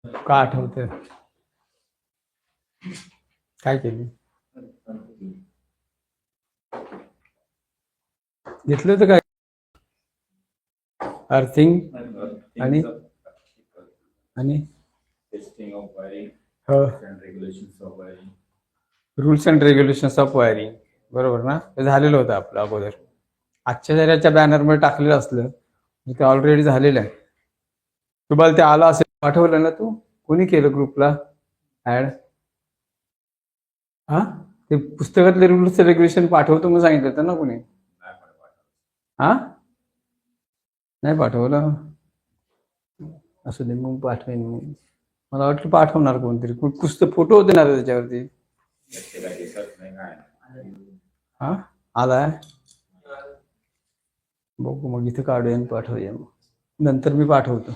का आठवते काय केली घेतलं होतं काय अर्थिंग आणि आणि टेस्टिंग ऑफ वायरिंग हो and regulations of wiring rules and regulations of wiring बरोबर ना ते झालेलं होतं आपलं अगोदर आजच्या जऱ्याच्या बॅनरमध्ये टाकलेलं असलं ते ऑलरेडी झालेलं आहे तुम्हाला ते आलं असेल पाठवलं ना तू कोणी केलं ग्रुपला ऍड हा ते पुस्तकातले रूल्स रेग्युलेशन पाठवतो मग सांगितलं होतं ना कोणी हा नाही पाठवलं असं दे मग पाठवेन मी मला वाटलं पाठवणार कोणतरी पुस्तक फोटो होते ना त्याच्यावरती हा आलाय बघू मग इथे काढूया आणि पाठवूया मग नंतर मी पाठवतो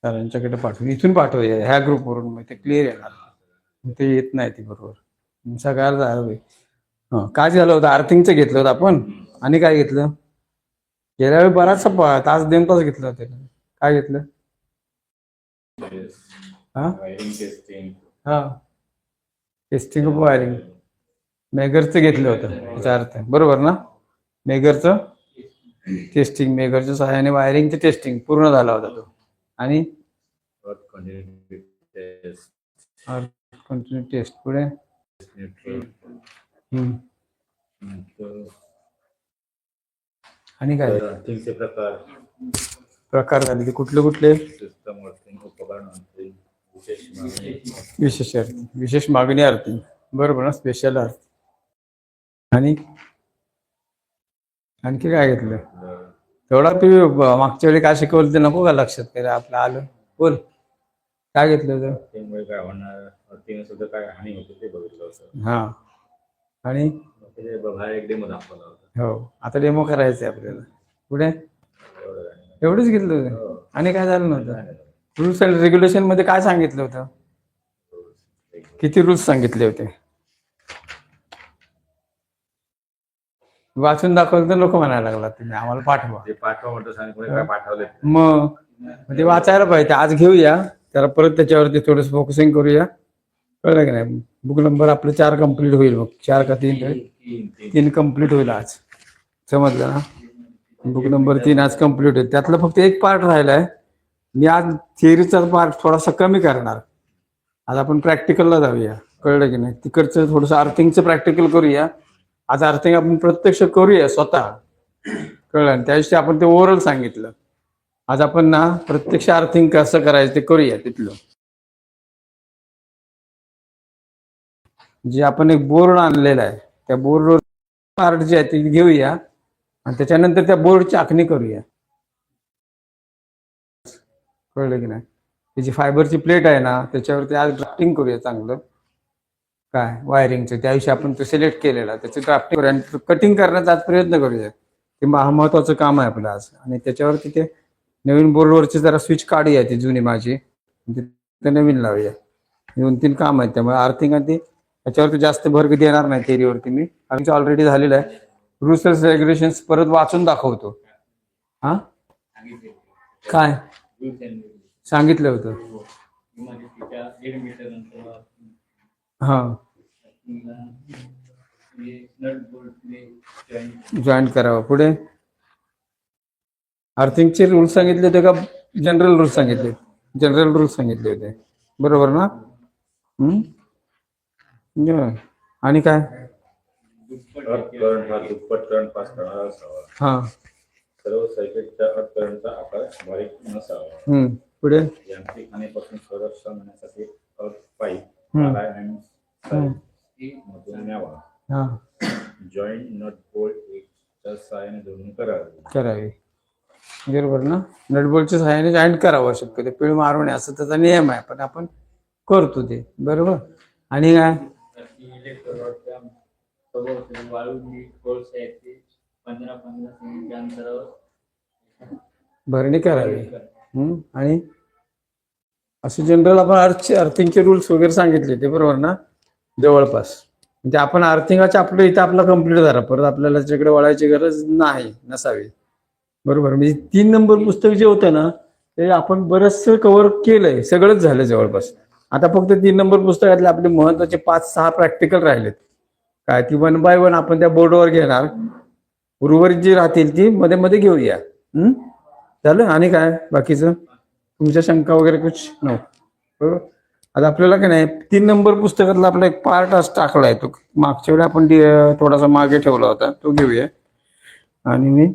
सरांच्याकडे पाठवून इथून पाठवूया ह्या ग्रुपवरून मग ते क्लिअर येणार ते येत नाही ती बरोबर सगळ्याला जायला पाहिजे हा काय झालं होतं आर्थिंगचं घेतलं होतं आपण आणि काय घेतलं गेल्या वेळी बराचसा तास 2 तास घेतलं होतं काय घेतलं हा हा टेस्टिंग ऑफ वायरिंग मेगरचं घेतलं होतं याचा अर्थ बरोबर ना मेगरचं टेस्टिंग मेगरच्या सहाय्याने वायरिंगचं टेस्टिंग पूर्ण झाला होता तो आणि कंटिन्यू टेस्ट पुढे आणि काय अर्थिंगचे प्रकार झाले ते कुठले कुठले सिस्टम अर्थिंग उपकरण अर्थिंग विशेष मागणी अर्थिंग बरोबर ना स्पेशल अर्थ आणि आणखी काय घेतलं तेवढा तू मागच्या वेळी काय शिकवलं ते नको का लक्षात केलं आपलं आलं बोल काय घेतलं होतं अर्थिंगमुळे काय होणार अर्थिंग सुद्धा काय हानी होते ते बघितलं होतं हा आणि बाहेर एक डेमो दाखवला होता हो आता डेमो करायचं आहे आपल्याला पुढे एवढंच घेतलं होतं आणि काय झालं नव्हतं रूल्स अँड रेग्युलेशन मध्ये काय सांगितलं होतं किती रूल्स सांगितले होते वाचून दाखवलं तर लोक म्हणायला लागला तुम्ही आम्हाला पाठवा ते पाठवा म्हणतो सांगितलं काय पाठवले मग ते वाचायला पाहिजे आज घेऊया त्याला परत त्याच्यावरती थोडंसं फोकसिंग करूया कळलं की नाही बुक नंबर आपलं 4 कम्प्लीट होईल मग 4 का 3 कम्प्लीट होईल आज समजलं ना बुक नंबर 3 आज कम्प्लीट होईल त्यातलं फक्त एक पार्ट राहिलाय मी आज थिअरीचा पार्ट थोडासा कमी करणार आज आपण प्रॅक्टिकलला जाऊया कळलं की नाही तिकडचं थोडंसं अर्थिंगचं प्रॅक्टिकल करूया आज अर्थिंग आपण प्रत्यक्ष करूया स्वतः कळलं त्याविषयी आपण ते ओव्हरऑल सांगितलं आज आपण ना प्रत्यक्ष अर्थिंग कसं करायचं ते करूया तिथलं जे आपण एक बोर्ड आणलेला आहे त्या बोर्डवर पार्ट जे आहे ते घेऊया आणि त्याच्यानंतर त्या बोर्डची आखणी करूया कळलं की नाही त्याची फायबरची प्लेट आहे ना त्याच्यावरती आज ड्राफ्टिंग करूया चांगलं काय वायरिंगचं त्याविषयी आपण तो सिलेक्ट केलेला त्याचं ड्राफ्टिंग करूया आणि कटिंग करण्याचा आज प्रयत्न करूया ते महत्वाचं काम आहे आपलं आज आणि त्याच्यावरती ते नवीन बोर्डवरची जरा स्विच काढूया ती जुनी माझी ते नवीन लावूया 2-3 काम आहेत त्यामुळे अर्थिंग आणि ते त्याच्यावरती जास्त भर देणार नाही थेरीवरती मी आमचं ऑलरेडी झालेलं आहे रूल्स अँड रेग्युलेशन्स परत वाचून दाखवतो हा काय सांगितलं होतं हा जॉईन करावं पुढे अर्थिंगचे रूल्स सांगितले होते का जनरल रूल्स सांगितले जनरल रूल्स सांगितले होते बरोबर ना आणि काय दुप्पट करंट पास करणारा असावा हा सर्व सर्किटच्या अर्थ करंटचा आकार बारीक नसावा पुढे यांत्रिक हानीपासून संरक्षण होण्यासाठी अर्थ पाईप मधून न्यावा जॉईंट नट बोल्ट एकच्या सहाय्याने जोडणी करावी बरोबर ना नटबोल्टच्या सहाय्याने जॉईंट करावं शक्यतो पीळ मारू नये असं त्याचा नियम आहे पण आपण करतो ते बरोबर आणि काय भरणी करावी आणि असे जनरल आपण अर्थिंगचे रूल्स वगैरे सांगितले ते बरोबर ना जवळपास म्हणजे आपण अर्थिंगाच्या आपलं इथं आपला कम्प्लीट झाला परत आपल्याला त्याच्याकडे वळायची गरज नसावी बरोबर म्हणजे 3 नंबर पुस्तक जे होतं ना ते आपण बरचसं कव्हर केलंय, सगळंच झालं जवळपास. आता फक्त 3 नंबर पुस्तकातले आपले महत्वाचे 5-6 प्रॅक्टिकल राहिलेत. काय ती 1 बाय 1 आपण त्या बोर्डवर घेणार. उर्वरित जी राहतील ती मध्ये मध्ये घेऊया. झालं. आणि काय बाकीचं तुमच्या शंका वगैरे कुछ नो? बरोबर. आता आपल्याला काय नाही 3 नंबर पुस्तकातला आपला एक पार्ट आज टाकलाय, तो मागच्या वेळी आपण थोडासा मागे ठेवला होता, तो घेऊया. आणि मी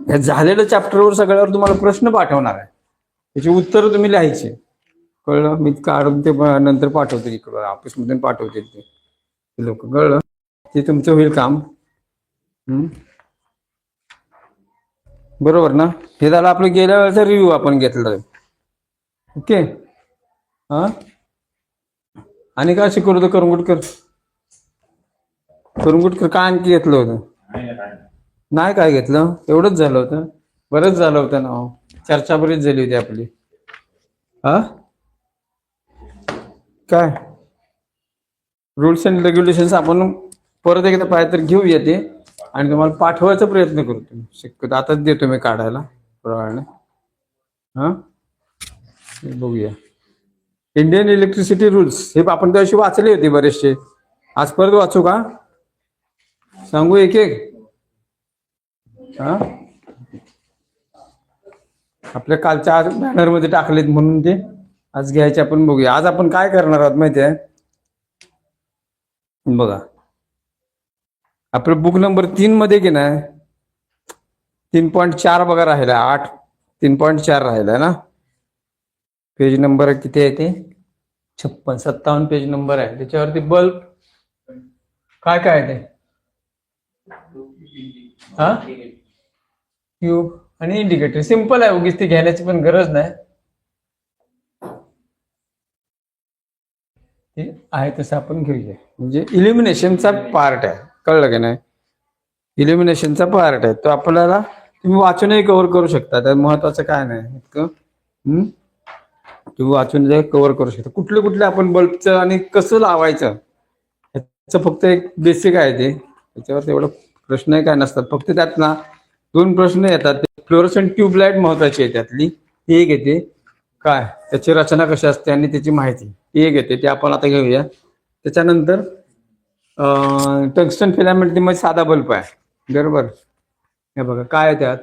या झालेल्या चॅप्टरवर सगळ्यावर तुम्हाला प्रश्न पाठवणार आहे, त्याची उत्तरं तुम्ही लिहायची. कळलं? मी काढून ते नंतर पाठवते, इकडं ऑफिसमधून पाठवतील ते लोक. कळलं? ते तुमचं होईल काम. बरोबर ना? हे झालं आपलं गेल्या वेळेचा रिव्ह्यू आपण घेतला. ओके. हा. आणि काय शिकवलं होतं करंगुटकर? करंगुटकर काय आणखी घेतलं होतं? नाही काय घेतलं? एवढंच झालं होतं? बरंच झालं होतं ना. चर्चा बरीच झाली होती आपली. हा. काय रूल्स अँड रेग्युलेशन्स आपण परत एकदा पाहिजे तर घेऊया ते, आणि तुम्हाला पाठवायचा प्रयत्न करतो. शक्यतो आताच देतो मी काढायला थोड्या वेळाने. हा. बघूया. इंडियन इलेक्ट्रिसिटी रूल्स हे आपण त्या दिवशी वाचले होते बरेचसे. आज परत वाचू का? सांगू एक एक? हा. आपल्या कालच्या आज बॅनर मध्ये टाकलेत म्हणून ते आज घ्यायचे. आपण बघूया आज आपण काय करणार आहोत माहिती आहे. बघा आपलं बुक नंबर 3 मध्ये की नाही 3.4 बघा राहिला. 3.4 राहिला ना. पेज नंबर किती आहे ते? 56-57 पेज नंबर आहे. त्याच्यावरती बल्ब काय काय आहे ते? हा. ट्यूब आणि इंडिकेटर. सिंपल आहे, उगीच ती घेण्याची पण गरज नाही. ते आहे तसं आपण घेऊया. म्हणजे इल्युमिनेशनचा पार्ट आहे. कळलं की नाही? इल्युमिनेशनचा पार्ट आहे तो आपल्याला तुम्ही वाचूनही कव्हर करू शकता. त्यात महत्वाचं काय नाही इतकं. तुम्ही वाचून कव्हर करू शकता. कुठले कुठले आपण बल्बचं आणि कसं लावायचं ह्याचं फक्त एक बेसिक आहे ते. त्याच्यावर तेवढं प्रश्न काय नसतात. फक्त त्यात ना 2 प्रश्न येतात. फ्लोरोसेंट ट्यूबलाईट महत्वाची आहे त्यातली, ती एक येते. काय त्याची रचना कशी असते आणि त्याची माहिती ती एक येते, ते आपण आता घेऊया. त्याच्यानंतर टंगस्टन फिलामेंट मध्ये साधा बल्ब आहे. बरोबर. हे बघा काय आहे त्यात?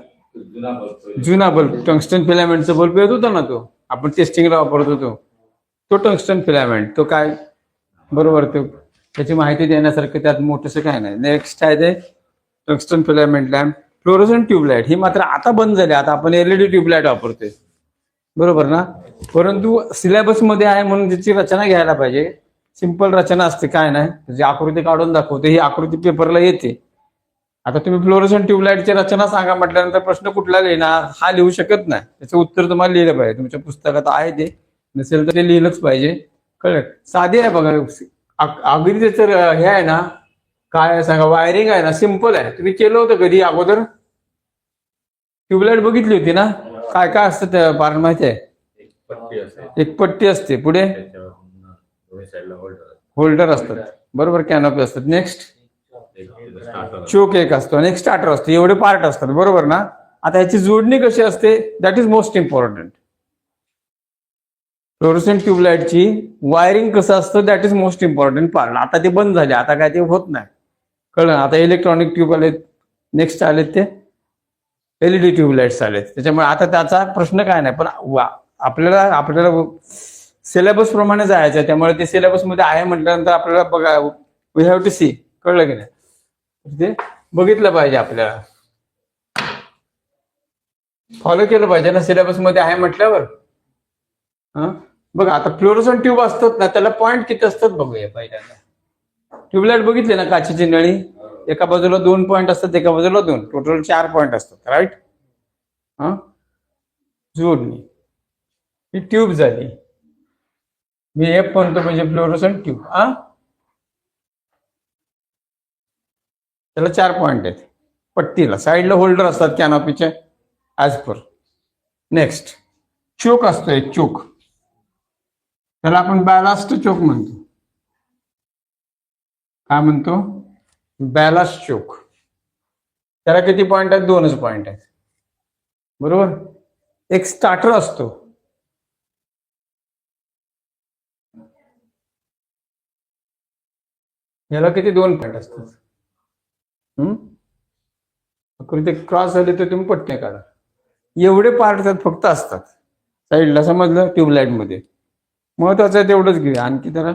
जुना बल्ब. टंगस्टन फिलामेंटचा बल्ब येत होता ना, तो आपण टेस्टिंगला वापरत होतो तो टंगस्टन फिलामेंट. तो काय बरोबर, तो त्याची माहिती देण्यासारखं त्यात मोठंसं काय नाही. नेक्स्ट आहे ते tungsten filament lamp. Fluorescent tubelight ही मात्र आता बंद झाली. आता आपण एलईडी ट्यूबलाईट वापरतोय. बरोबर ना. परंतु सिलेबस मध्ये आहे म्हणून त्याची रचना घ्यायला पाहिजे. सिंपल रचना असते, काय नाही. त्याची आकृती काढून दाखवते, ही आकृती पेपरला येते. आता तुम्ही फ्लोरोसेंट ट्यूबलाईटची रचना सांगा म्हटल्यानंतर प्रश्न कुठला लिहिणार? हा लिहू शकत नाही. त्याचं उत्तर तुम्हाला लिहिलं पाहिजे. तुमच्या पुस्तकात आहे ते, नसेल तर ते लिहिलंच पाहिजे. कळलं? साधे आहे बघा. अगदी त्याचं हे आहे ना, काय आहे सांगा, वायरिंग आहे ना, सिंपल आहे. तुम्ही केलं होतं कधी अगोदर? ट्यूबलाईट बघितली होती ना? काय काय असतं त्या पार्ट माहिती आहे? एक पट्टी असते, पुढे होल्डर असतात. बरोबर. कॅनोपी असतात. नेक्स्ट चोक एक असतो आणि एक स्टार्टर असतो. एवढे पार्ट असतात. बरोबर ना. आता याची जोडणी कशी असते? That is most important. Fluorescent ट्यूबलाईटची वायरिंग कसं असतं? That is most important part. आता ते बंद झाले, आता काय ते होत नाही. कळलं? आता इलेक्ट्रॉनिक ट्यूब आलेत. नेक्स्ट आलेत ते एलईडी ट्यूबलाईट्स आलेत. त्याच्यामुळे आता त्याचा प्रश्न काय नाही. पण आपल्याला सिलेबस प्रमाणे जायचं आहे. त्यामुळे ते सिलेबस मध्ये आहे म्हटल्यानंतर आपल्याला बघा, वी हॅव टू सी. कळलं की नाही? ते बघितलं पाहिजे, आपल्याला फॉलो केलं पाहिजे ना सिलेबस मध्ये आहे म्हटल्यावर. बघा आता फ्लोरोसेंट ट्यूब असतात ना, त्याला पॉईंट किती असतात बघूया पहिल्यांदा. ट्यूबलाईट बघितली ना, काचेची नळी, एका बाजूला 2 पॉईंट असतात, एका बाजूला 2, टोटल 4 पॉईंट असतात. राईट. जोडणी ही ट्यूब झाली. मी एफ म्हणतो म्हणजे फ्लोरोसेंट ट्यूब. त्याला 4 पॉईंट आहेत. पट्टीला साईडला होल्डर असतात कॅनॉपीचे ऍज पर. नेक्स्ट चोक असतो, एक चोक. त्याला आपण बॅलास्ट चोक म्हणतो. काय म्हणतो? बॅलास्ट चोक. त्याला किती पॉईंट आहेत? 2च पॉईंट आहेत. बरोबर. एक स्टार्टर असतो. याला किती 2 पॉईंट असतात. आकृती क्रॉस झाली तर तुम्ही पट्ट्या काढा. एवढे पार्ट त्यात फक्त असतात साईडला, समजलं. ट्यूबलाईट मध्ये महत्वाचं आहे तेवढंच घेऊया. आणखी त्याला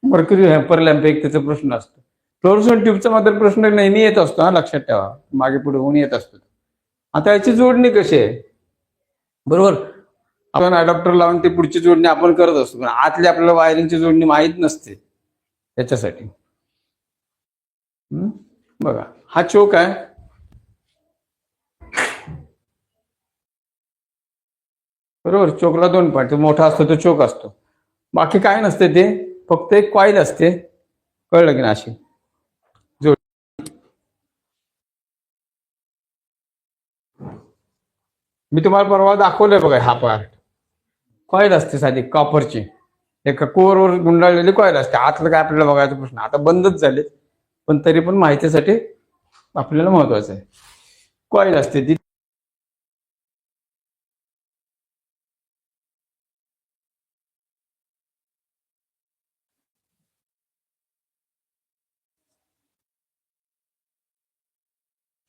मर्क्युरी हॅम्पर लॅम्प एक त्याचा प्रश्न असतो. फ्लोरोसेंट ट्यूबचा मात्र प्रश्न नेहमी येत असतो, हा लक्षात ठेवा. मागे पुढे होऊन येत असतो. आता याची जोडणी कशी आहे, बरोबर. आपण अडॉप्टर लावून ती पुढची जोडणी आपण करत असतो, पण आतली आपल्याला वायरिंगची जोडणी माहीत नसते. त्याच्यासाठी बघा, हा चोक आहे. बरोबर, चोकला 2 पॉईंट. मोठा असतो तो चोक असतो. बाकी काय नसते, ते फक्त एक कॉईल असते. कळलं की ना. अशी जोड मी तुम्हाला परवा दाखवलंय बघा. हा पार्ट कॉईल असते साधी कॉपरची, एका कोअरवर गुंडाळलेली कॉईल असते. आतलं काय आपल्याला बघायचा प्रश्न. आता बंदच झाले, पण तरी पण माहितीसाठी आपल्याला महत्वाचं आहे. कॉईल असते ती.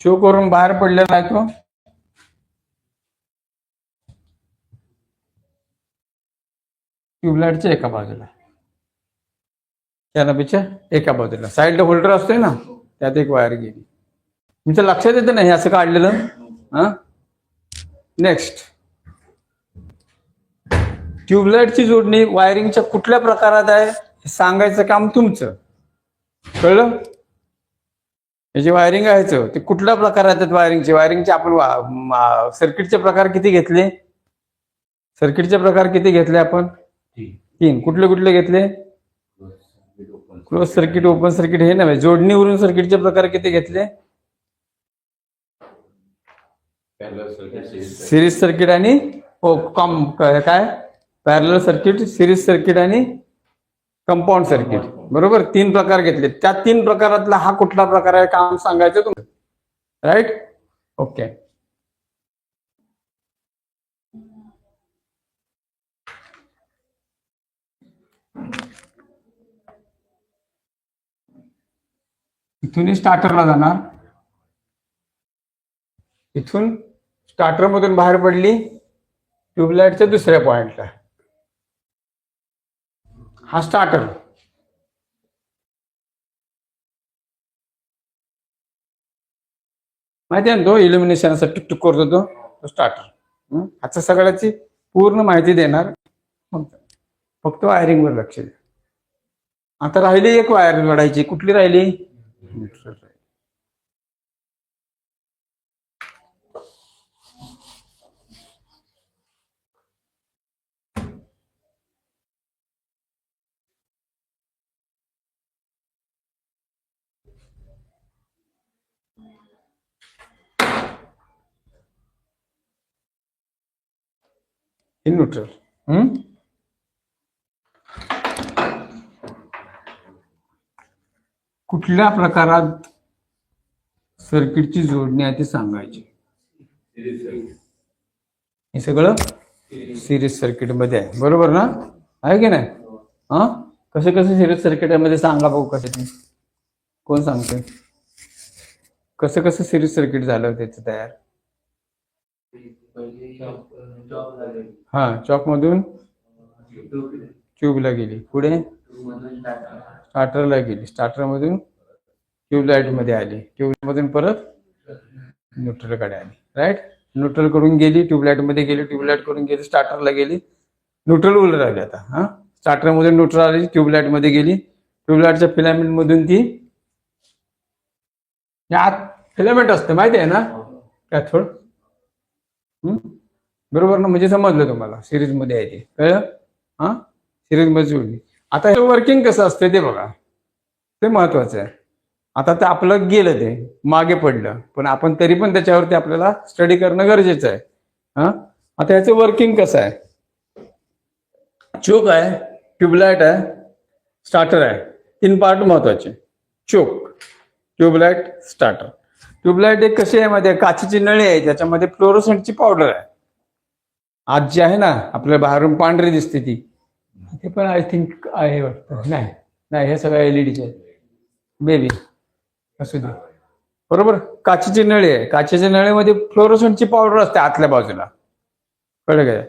चोक वरून बाहेर पडलेला आहे तो. ट्यूबलाईटच्या एका बाजूला, कॅनोपीच्या एका बाजूला साईडला होल्डर असतोय ना, त्यात एक वायर गेली. तुमच्या लक्षात येतं ना हे असं काढलेलं. हा, नेक्स्ट, ट्यूबलाईटची जोडणी वायरिंगच्या कुठल्या प्रकारात आहे हे सांगायचं काम तुमचं. कळलं. हे जे वायरिंग आहे ते कुठल्या प्रकारात आहेत वायरिंगचे आपण सर्किटचे प्रकार किती घेतले. सर्किटचे प्रकार किती घेतले आपण? 3. कुठले कुठले घेतले? क्लोज सर्किट, ओपन सर्किट हे नव्हे. जोडणीवरून सर्किटचे प्रकार किती घेतले? सिरीज सर्किट आणि काय पॅरलल सर्किट, सिरीज सर्किट आणि कंपाऊंड सर्किट. बरोबर, 3 प्रकार घेतले. त्या 3 प्रकारातला हा कुठला प्रकार आहे काम सांगायचं तुम्ही. Right, okay. इथून स्टार्टरला जाणार. इथून स्टार्टर मधून बाहेर पडली ट्यूबलाईटच्या दुसऱ्या पॉइंटला. हा स्टार्टर. माहिती आहे ना, तो इल्युमिनेशन असं टुकटुक करतो तो स्टार्टर. आता सगळ्याची पूर्ण माहिती देणार, फक्त वायरिंग वर लक्ष द्या. आता राहिली एक वायर जोडायची. कुठली राहिली? न्यूट्रल. न्यूट्रल. कुठल्या प्रकारात सर्किटची जोडणी आहे ते सांगायची. हे सगळं सिरीज सर्किट मध्ये आहे. बरोबर ना, आहे की नाही? हा, कसे कसे सिरीज सर्किट मध्ये सांगा बघू. कसे ते कोण सांगते? कसं कसं सिरीज सर्किट झालं त्याचं तयार? हा, चॉक मधून ट्यूबला गेली, पुढे स्टार्टरला गेली, स्टार्टर मधून ट्यूबलाईट मध्ये आली, ट्यूबलाईट मधून परत न्यूट्रल कडे आली. राईट, न्यूट्रल कडून गेली ट्यूबलाईट मध्ये गेली, ट्यूबलाईट कडून गेली स्टार्टरला गेली, न्यूट्रल उलट राहिली. आता हा, स्टार्टर मधून न्यूट्रल आली, ट्यूबलाईट मध्ये गेली, ट्यूबलाईटच्या फिलामेंट मधून ती आत फिलामेंट असते माहिती आहे ना, कॅथोड. बरोबर ना, म्हणजे समजलं तुम्हाला. सिरीज मध्ये आहे ते, कळलं? हा, सिरीज मध्ये जोडली. आता हे वर्किंग कसं असतं ते बघा, ते महत्वाचं आहे. आता ते आपलं गेलं, ते मागे पडलं, पण आपण तरी पण त्याच्यावरती आपल्याला स्टडी करणं गरजेचं आहे. हा, आता याचं वर्किंग कसं आहे? चोक आहे, ट्यूबलाईट आहे, स्टार्टर आहे. 3 पार्ट महत्वाचे. चोक, ट्यूबलाईट, स्टार्टर. ट्यूबलाईट एक कशी आहे मध्ये काचेची नळी आहे, त्याच्यामध्ये फ्लोरोसेंटची पावडर आहे. आज जी आहे ना आपल्या बाहेरून पांढरी दिसते ती, ते पण आय थिंक आहे वाटतं. नाही नाही, हे सगळं एलईडीचे आहे बेबी. असू दे. बरोबर. काचेची नळी आहे, काचेच्या नळीमध्ये फ्लोरोसंटची पावडर असते आतल्या बाजूला. कळलं काय?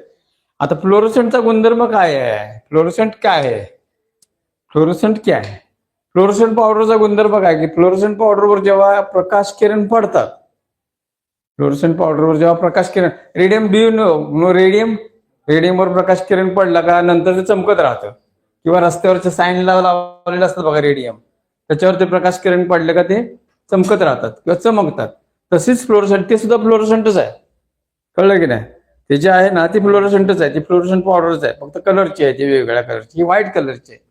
आता फ्लोरोसंटचा गुणधर्म काय आहे? फ्लोरोसंट काय आहे? फ्लोरोसंट क्या है? फ्लोरोसंट पावडरचा गुणधर्म काय की फ्लोरोसंट पावडरवर जेव्हा प्रकाश किरण पडतात, फ्लोरोसंट पावडरवर जेव्हा प्रकाश किरण, radium do you know radium, रेडियमवर प्रकाश किरण पडला का नंतर ते चमकत राहतं. किंवा रस्त्यावरच्या साईनला लावलेलं असतं बघा रेडियम, त्याच्यावर ते प्रकाश किरण पडले का ते चमकत राहतात किंवा चमकतात. तशीच फ्लोरोसंट, ते सुद्धा फ्लोरोसंटच आहे. कळलं की नाही? ते जे आहे ना ती फ्लोरोसंटच आहे, ती फ्लोरोसंट पावडरच आहे, फक्त कलरची आहे ती, वेगवेगळ्या कलरची, ही व्हाईट कलरची आहे.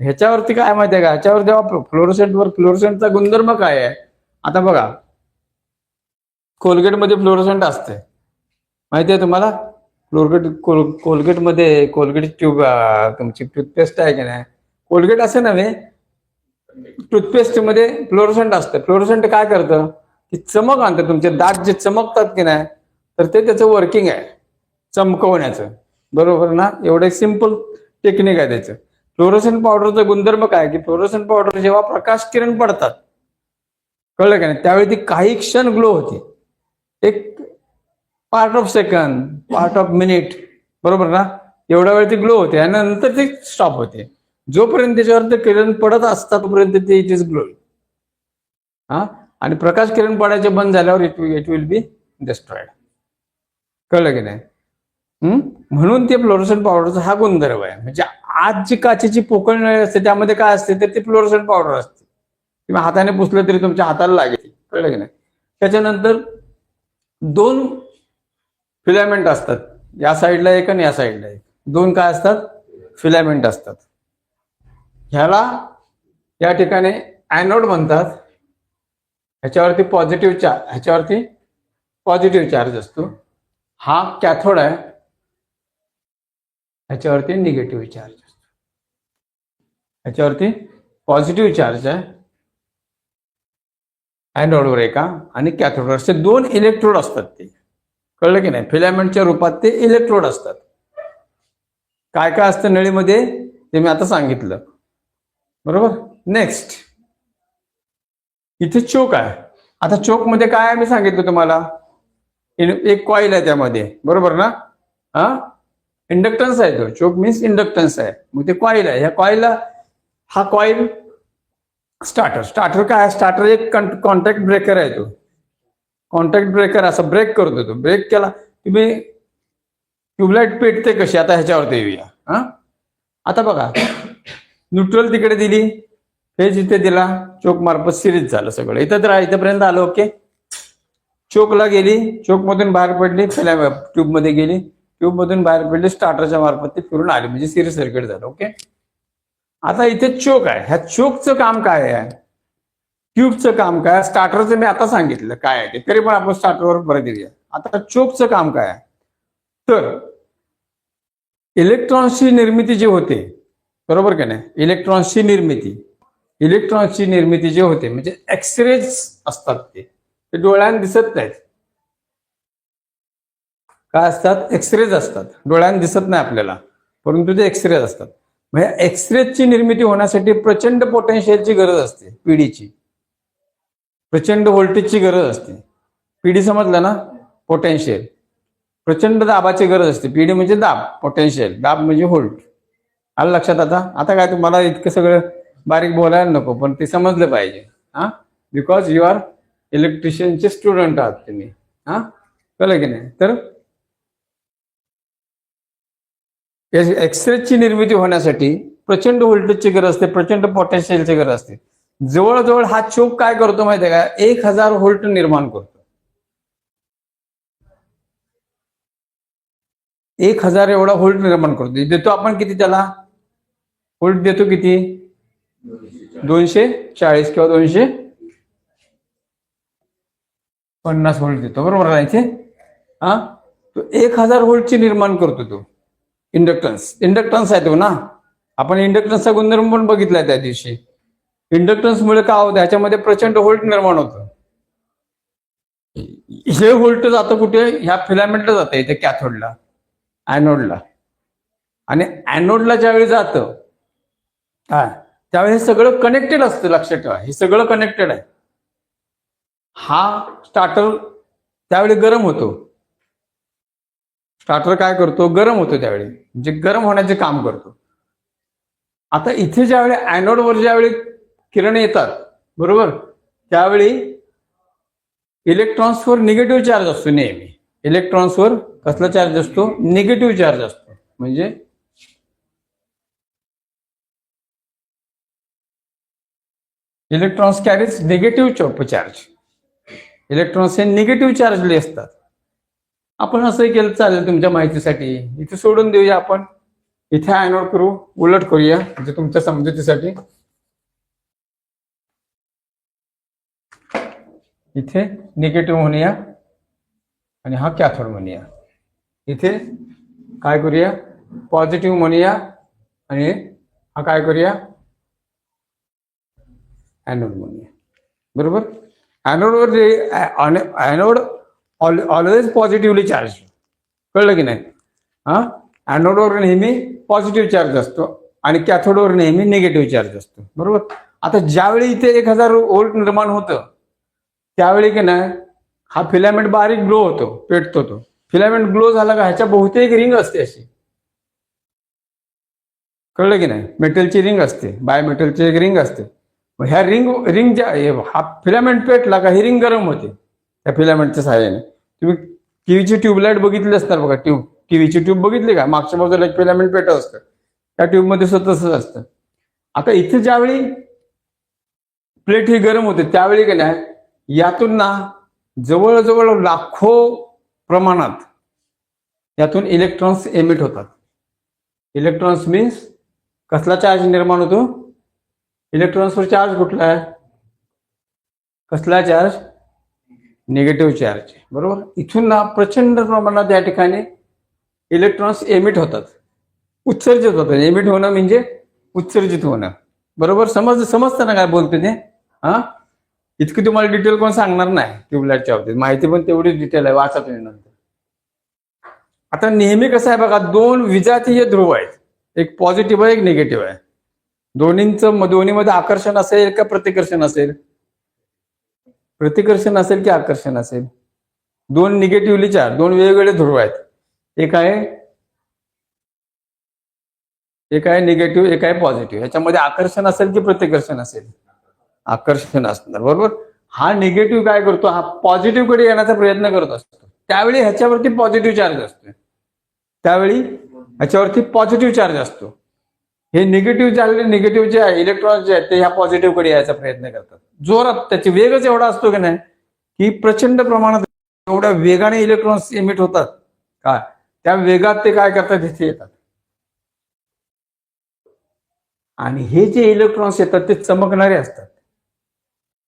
ह्याच्यावरती काय माहिती आहे का? ह्याच्यावर जेव्हा फ्लोरोसंटवर, फ्लोरोसंटचा गुणधर्म काय आहे? आता बघा, कोलगेटमध्ये फ्लोरोसंट असते, माहिती आहे तुम्हाला? कोलगेटमध्ये, कोलगेट ट्यूब, तुमची टूथपेस्ट आहे की नाही, कोलगेट असं नव्हे, टूथपेस्ट मध्ये फ्लोरोसंट असतं. फ्लोरोसंट काय करतं की चमक आणतं. तुमचे दात जे चमकतात की नाही, तर ते त्याचं वर्किंग आहे चमकवण्याचं. बरोबर ना? एवढं एक सिंपल टेक्निक आहे त्याचं. फ्लोरोसंट पावडरचा गुणधर्म काय की फ्लोरोसंट पावडर जेव्हा प्रकाश किरण पडतात, कळलं का नाही, त्यावेळी ती काही क्षण ग्लो होते. एक part of second, part of minute, बरोबर ना, एवढा वेळ ती ग्लो होते आणि नंतर ती स्टॉप होते. जोपर्यंत त्याच्यावर ते किरण पडत असतात तोपर्यंत ते इट इज ग्लो. हा, आणि प्रकाश किरण पडायचे बंद झाल्यावर इट विल बी डिस्ट्रॉइड. कळलं की नाही? म्हणून ते फ्लोरोसंट पावडरचा हा गुणधर्म आहे. म्हणजे आज जी काचेची पोकळ नळी असते त्यामध्ये काय असते तर ती फ्लोरोसंट पावडर असते. किंवा हाताने पुसलं तरी तुमच्या हाताला लागेल. कळलं की नाही? त्याच्यानंतर 2 फिलामेंट असतात, या साईडला एक आणि या साईडला एक. 2 काय असतात? फिलामेंट असतात. ह्याला या ठिकाणी ॲनोड म्हणतात. ह्याच्यावरती पॉझिटिव्ह चार्ज असतो. हा कॅथोड आहे, ह्याच्यावरती निगेटिव्ह चार्ज असतो. ह्याच्यावरती पॉझिटिव्ह चार्ज आहे ॲनोडवर एका, आणि कॅथोडवर असे 2 इलेक्ट्रोड असतात ते. कळलं की नाही? फिलामेंटच्या रूपात ते इलेक्ट्रोड असतात. काय काय असतं नळीमध्ये ते मी आता सांगितलं. बरोबर. नेक्स्ट, इथे चोक आहे. आता चोक मध्ये काय आहे मी सांगितलं तुम्हाला, एक कॉईल आहे त्यामध्ये, बरोबर ना? इंडक्टन्स आहे तो. चोक मीन्स इंडक्टन्स आहे. मग ते कॉईल आहे, ह्या कॉईलला, हा कॉईल स्टार्टर काय? स्टार्टर एक कॉन्टॅक्ट ब्रेकर आहे. तो कॉन्टॅक्ट ब्रेकर असं ब्रेक करतो. तो ब्रेक केला, तुम्ही ट्यूबलाईट पेटते कशी, आता ह्याच्यावरती येऊया. आता बघा, न्यूट्रल तिकडे दिली, फेज इथे दिला, चोक मार्फत सिरीज झालं सगळं. इथपर्यंत आलं. ओके. चोकला गेली, चोक मधून बाहेर पडली, ट्यूब मध्ये गेली, ट्यूब मधून बाहेर पडली, स्टार्टरच्या मार्फत ते फिरून आली, म्हणजे सिरीज सर्किट झालं. ओके. आता इथे चोक आहे. ह्या चोकचं काम काय आहे? ट्यूबचं काम काय? स्टार्टरचं मी आता सांगितलं काय आहे ते, तरी पण आपण स्टार्टरवर परत येऊया. आता चोकचं काम काय आहे? तर इलेक्ट्रॉन्सची निर्मिती जी होते, बरोबर का नाही, इलेक्ट्रॉन्सची निर्मिती जी होते म्हणजे एक्सरेज असतात, ते डोळ्याने दिसत नाहीत. काय असतात? एक्सरेज असतात. डोळ्याने दिसत नाही आपल्याला, परंतु ते एक्सरेज असतात. म्हणजे एक्सरेजची निर्मिती होण्यासाठी प्रचंड पोटेन्शियलची गरज असते, पीडीची. प्रचंड व्होल्टेजची गरज असते. पीडी समजलं ना? पोटेन्शियल. प्रचंड दाबाची गरज असते. पीडी म्हणजे दाब, पोटेन्शियल, दाब म्हणजे व्होल्ट. आलं लक्षात? आता काय तुम्हाला इतकं सगळं बारीक बोलायला नको, पण ते समजलं पाहिजे. बिकॉज यू आर इलेक्ट्रिशियनचे स्टुडंट आहात तुम्ही. कळलं की नाही? तर एक्सरेजची निर्मिती होण्यासाठी प्रचंड व्होल्टेजची गरज असते, प्रचंड पोटेन्शियलची गरज असते. जवळजवळ हा चोक काय करतो माहितीये का? 1000 व्होल्ट निर्माण करतो. 1000 एवढा व्होल्ट निर्माण करतो. देतो आपण किती त्याला? व्होल्ट देतो किती? 240 किंवा 250 व्होल्ट देतो, बरोबर आहे इथे? तो 1000 व्होल्टची निर्माण करतो तो. इंडक्टन्स आहे तो ना. आपण इंडक्टन्सचा गुणधर्म पण बघितलाय त्या दिवशी. इंडक्टन्समुळे काय होतं? ह्याच्यामध्ये प्रचंड व्होल्ट निर्माण होतं. हे व्होल्ट जातं कुठे? ह्या फिलामेंटला जातं, इथे कॅथोडला. ॲनोडला. आणि ॲनोडला ज्यावेळी जातं त्यावेळी हे सगळं कनेक्टेड असतं. लक्षात ठेवा, हे सगळं कनेक्टेड आहे. हा स्टार्टर त्यावेळी गरम होतो. स्टार्टर काय करतो? गरम होतो त्यावेळी, म्हणजे गरम होण्याचे काम करतो. आता इथे ज्यावेळी ॲनोडवर ज्यावेळी किरण येतात, बरोबर, त्यावेळी इलेक्ट्रॉन्सवर निगेटिव्ह चार्ज असतो नेहमी. इलेक्ट्रॉन्सवर कसला चार्ज असतो? निगेटिव्ह चार्ज असतो. म्हणजे electrons carries negative charge. Electrons हे निगेटिव्ह चार्जले असतात. आपण असंही केलं चालेल तुमच्या माहितीसाठी. इथे सोडून देऊया आपण, इथे ॲनोड करू, उलट करूया म्हणजे तुमच्या समजुतीसाठी. इथे निगेटिव्ह म्हणूया आणि हा कॅथोड म्हणूया. इथे काय करूया? पॉझिटिव्ह म्हणूया आणि हा काय करूया? ॲनोड म्हणूया. बरोबर. ॲनोडवर जे ॲनोड ऑलवेज पॉझिटिव्हली चार्ज. कळलं की नाही? ॲनोडवर नेहमी पॉझिटिव्ह चार्ज असतो आणि कॅथोडवर नेहमी निगेटिव्ह चार्ज असतो. बरोबर. आता ज्यावेळी इथे 1000 व्होल्ट निर्माण होतं त्यावेळी की नाही हा फिलामेंट बारीक ग्लो होतो, पेटतो. तो फिलामेंट ग्लो झाला का ह्याच्या भोवती एक रिंग असते अशी. कळलं की नाही? मेटलची रिंग असते, बाय मेटलची एक रिंग असते. मग ह्या रिंग ज्या हा फिलामेंट पेटला का ही रिंग गरम होते त्या फिलामेंटच्या सहाय्याने. तुम्ही टीव्हीची ट्यूबलाईट बघितली असणार बघा. टीव्हीची ट्यूब बघितली का? मागच्या बाजूला एक फिलामेंट पेटत असतं, त्या ट्यूबमध्ये स्वतःच असतं. आता इथे ज्यावेळी प्लेट ही गरम होते त्यावेळी की नाही यातून ना जवळजवळ लाखो प्रमाणात यातून इलेक्ट्रॉन्स एमिट होतात. इलेक्ट्रॉन्स मीन्स कसला चार्ज निर्माण होतो? इलेक्ट्रॉन्सवर चार्ज कुठला आहे? कसला चार्ज? Negative charge. बरोबर. इथून ना प्रचंड प्रमाणात या ठिकाणी इलेक्ट्रॉन्स एमिट होतात, उत्सर्जित होतात. एमिट होणं म्हणजे उत्सर्जित होणं. बरोबर. समजतं ना काय बोलतो ते? इतकी तुम्हाला डिटेल कोण सांगणार नाही ट्यूबलाईटच्या बाबतीत. माहिती पण तेवढीच डिटेल आहे, वाचा तुम्ही नंतर. आता नेहमी कसं आहे बघा, दोन विजातीय ध्रुव आहेत, एक पॉझिटिव्ह आहे एक निगेटिव्ह आहे. दोन्हीमध्ये आकर्षण असेल का प्रतिकर्षण असेल? प्रतिकर्षण असेल की आकर्षण असेल? दोन निगेटिव्हली चार्ज, दोन वेगवेगळे ध्रुव आहेत. एक आहे निगेटिव्ह, एक आहे पॉझिटिव्ह. ह्याच्यामध्ये आकर्षण असेल की प्रतिकर्षण असेल? आकर्षण असणार. बरोबर. हा निगेटिव्ह काय करतो? हा पॉझिटिव्ह कडे येण्याचा प्रयत्न करत असतो. त्यावेळी ह्याच्यावरती पॉझिटिव्ह चार्ज असतो. त्यावेळी ह्याच्यावरती पॉझिटिव्ह चार्ज असतो. हे निगेटिव्ह झालेले निगेटिव्ह जे आहे इलेक्ट्रॉन्स जे आहेत ते ह्या पॉझिटिव्ह कडे यायचा प्रयत्न करतात. जोरात त्याची वेगच एवढा असतो की नाही की प्रचंड प्रमाणात एवढ्या वेगाने इलेक्ट्रॉन्स एमिट होतात का त्या वेगात ते काय करतात? तिथे येतात. आणि हे जे इलेक्ट्रॉन्स येतात ते चमकणारे असतात.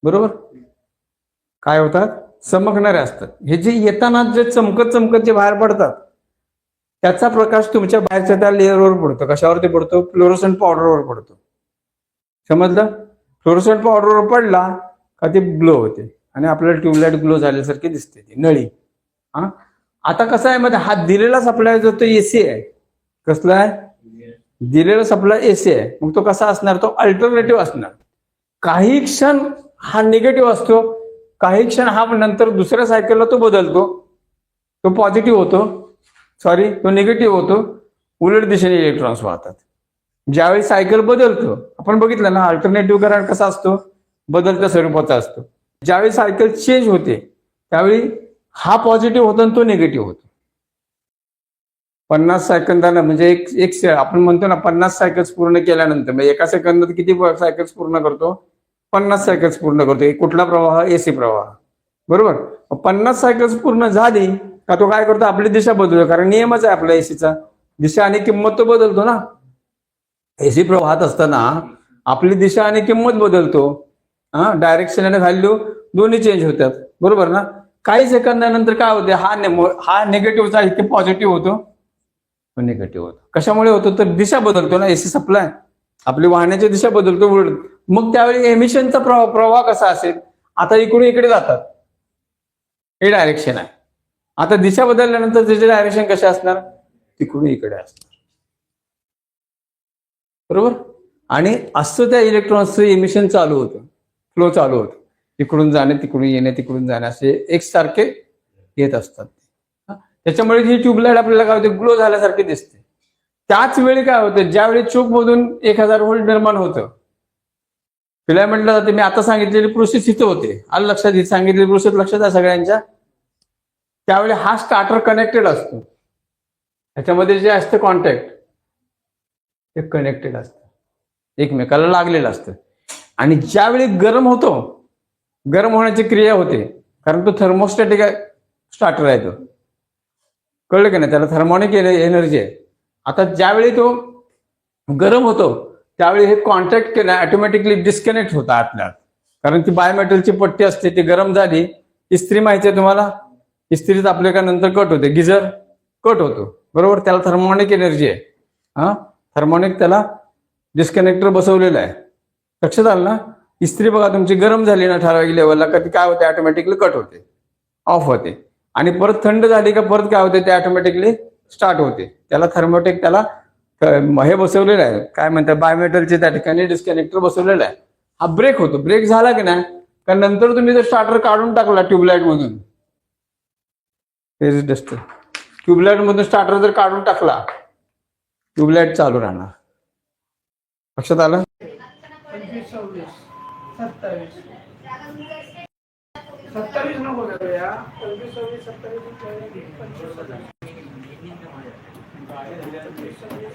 बरोबर. काय होतात? चमकणारे असतात. हे जे येताना जे चमकत जे बाहेर पडतात त्याचा प्रकाश तुमच्या बाहेरच्या त्या लेअरवर पडतो. कशावरती पडतो? फ्लोरोसंट पावडरवर पडतो. समजलं? फ्लोरोसंट पावडरवर पडला का ती ग्लो होते आणि आपल्याला ट्यूबलाईट ग्लो झाल्यासारखी दिसते ती नळी. आता कसं आहे मध्ये हा दिलेला सप्लाय जो तो एसी आहे. कसला आहे? दिलेला सप्लाय एसी आहे. मग तो कसा असणार? तो अल्टरनेटिव्ह असणार. काही क्षण हा निगेटिव्ह असतो, काही क्षण हा नंतर दुसऱ्या सायकलला तो बदलतो, तो पॉझिटिव्ह होतो, तो निगेटिव्ह होतो. उलट दिशेने इलेक्ट्रॉन्स वाहतात. ज्यावेळी सायकल बदलतो, आपण बघितलं ना अल्टरनेटिव्ह करंट कसा असतो? बदलत्या स्वरूपाचा असतो. ज्यावेळी सायकल चेंज होते त्यावेळी हा पॉझिटिव्ह होतो आणि तो निगेटिव्ह होतो. 50 सेकंदानं म्हणजे एक आपण म्हणतो ना 50 सायकल्स पूर्ण केल्यानंतर म्हणजे एका सेकंदात किती सायकल्स पूर्ण करतो? 50 सायकल्स पूर्ण करतो. कुठला प्रवाह? एसी प्रवाह. बरोबर. 50 सायकल्स पूर्ण झाली का तो काय करतो? आपली दिशा बदलतो. कारण नियमच आहे आपल्या एसीचा, दिशा आणि किंमत तो बदलतो ना. एसी प्रवाहात असताना आपली दिशा आणि किंमत बदलतो. डायरेक्शन आणि व्हॅल्यू दोन्ही चेंज होतात. बरोबर ना. काही सेकंदानंतर काय होते? हा निगेटिव्हचा इथे पॉझिटिव्ह होतो, निगेटिव्ह होतो. कशामुळे होतो? तर दिशा बदलतो ना. एसी सप्लाय आपली वाहण्याची दिशा बदलतो. मग त्यावेळी एमिशनचा प्रवाह कसा असेल? आता इकडून इकडे जातात, हे डायरेक्शन आहे. आता दिशा बदलल्यानंतर त्याचे डायरेक्शन कसे असणार? तिकडून इकडे असणार. बरोबर. आणि असं त्या इलेक्ट्रॉन्सचं इमिशन चालू होतं, फ्लो चालू होतं, तिकडून जाणे तिकडून येणे तिकडून जाणे असे एक सारखे येत असतात. त्याच्यामुळे ही ट्यूबलाईट आपल्याला काय होते, ग्लो झाल्यासारखे दिसते. त्याच वेळी काय होतं, ज्यावेळी चोक मधून 1000 व्होल्ट निर्माण होतं, फिलामेंटला जाते. मी आता सांगितलेली प्रोसेस इथं होते, आलं लक्षात, ही सांगितलेली प्रोसेस लक्षात आहे सगळ्यांच्या. त्यावेळी हा स्टार्टर कनेक्टेड असतो, त्याच्यामध्ये जे असतं कॉन्टॅक्ट ते कनेक्टेड असतं, एकमेकाला लागलेलं असतं. आणि ज्यावेळी गरम होतो, गरम होण्याची क्रिया होते, कारण तो थर्मोस्टॅटिक स्टार्टर आहे तो, कळलं की नाही, त्याला थर्मोनिक एनर्जी आहे. आता ज्यावेळी तो गरम होतो त्यावेळी हे कॉन्टॅक्ट केलं ऑटोमॅटिकली डिस्कनेक्ट होतं आतल्यात, कारण ती बायोमेटलची पट्टी असते, ती गरम झाली. इस्त्री माहिती आहे तुम्हाला, इस्त्रीत आपल्या का नंतर कट होते, गिझर कट होतो, बरोबर, त्याला थर्मोनिक एनर्जी आहे. थर्मोनिक त्याला डिस्कनेक्टर बसवलेलं आहे, लक्षात आलं ना. इस्त्री बघा तुमची गरम झाली ना ठराविक लेवलला, कधी काय होते, ऑटोमॅटिकली कट होते, ऑफ होते. आणि परत थंड झाली का परत काय होते, ते ऑटोमॅटिकली स्टार्ट होते. त्याला थर्मोटेक, त्याला हे बसवलेलं आहे, काय म्हणतात, बायोमेटलचे त्या ठिकाणी डिस्कनेक्टर बसवलेलं आहे. हा ब्रेक होतो, ब्रेक झाला की नाही, कारण नंतर तुम्ही जर स्टार्टर काढून टाकला ट्यूबलाईट मधून, ट्यूबलाईट मधून स्टार्टर जर काढून टाकला, ट्यूबलाईट चालू राहणार. लक्षात आलं. 25, 26, 27, 27 नको करूया, 25, 26, 27,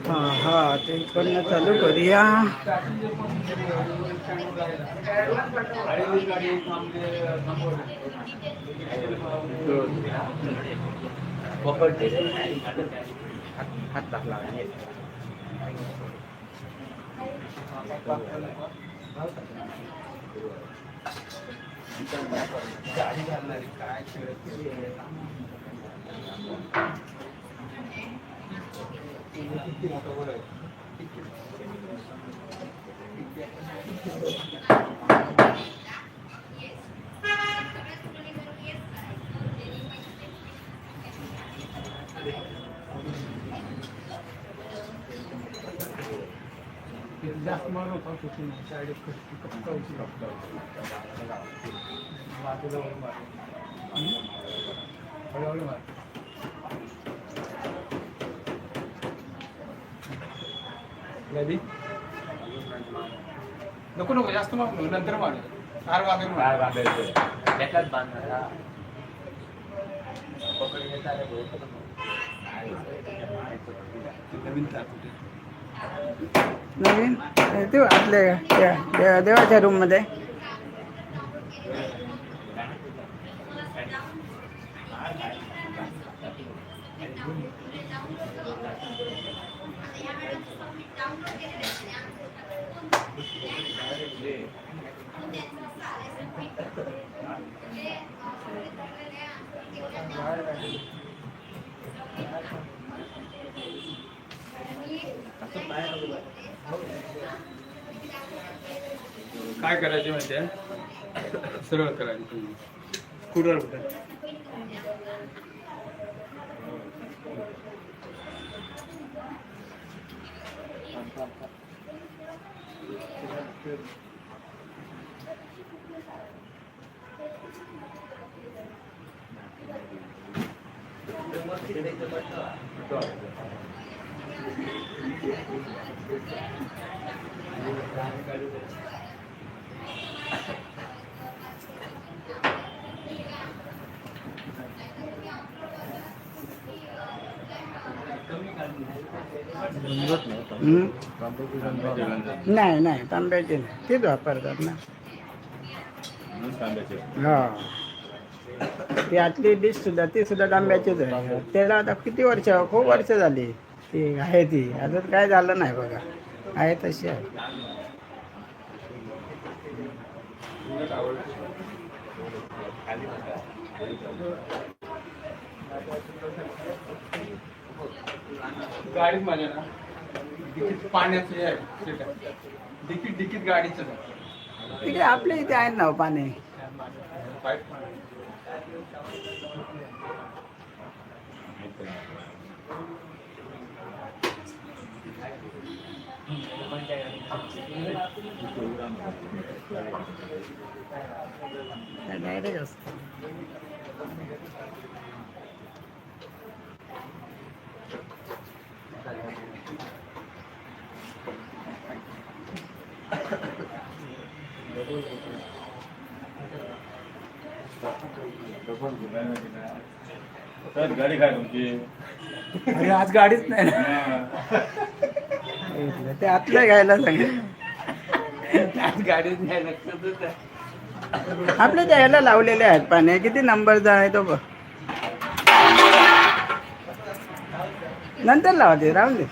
हा ते पण चालू करूया. हात टाकला जास्त मार होता नको नको जास्त मार, नंतर मार, हार वागेल त्याच्यात बांधणार नवीन ते आपल्या देवाच्या रूम मध्ये. काय करायचे माहिती आहे, सरळ करायचं तुम्ही, कुरळ नाही नाही तांब्याचे नाही, तेच वापरतात ना. हा ती आतली डिश सुद्धा, ती सुद्धा तांब्याचीच आहे. त्याला आता किती वर्ष, खूप वर्ष झाली ती आहे, ती अजून काय झालं नाही बघा, आहे तशी आहे. गाडीत माझ्या ना डिकीट पाण्याचं आहे, डिकीट गाडीचं तिकडे आपल्या इथे आहे ना पाणी. डायरेक्ट असतं. तर गाडी काय तुमची? अरे आज गाडीच नाही ना. ते आतलं घ्यायला सांगितलं. आज गाडीच नाही, लक्षातच नाही. आपल्या त्या ह्याला लावलेले आहेत पाण्या. किती नंबरचा आहे तो बघ. नंतर लावते, राहून दे.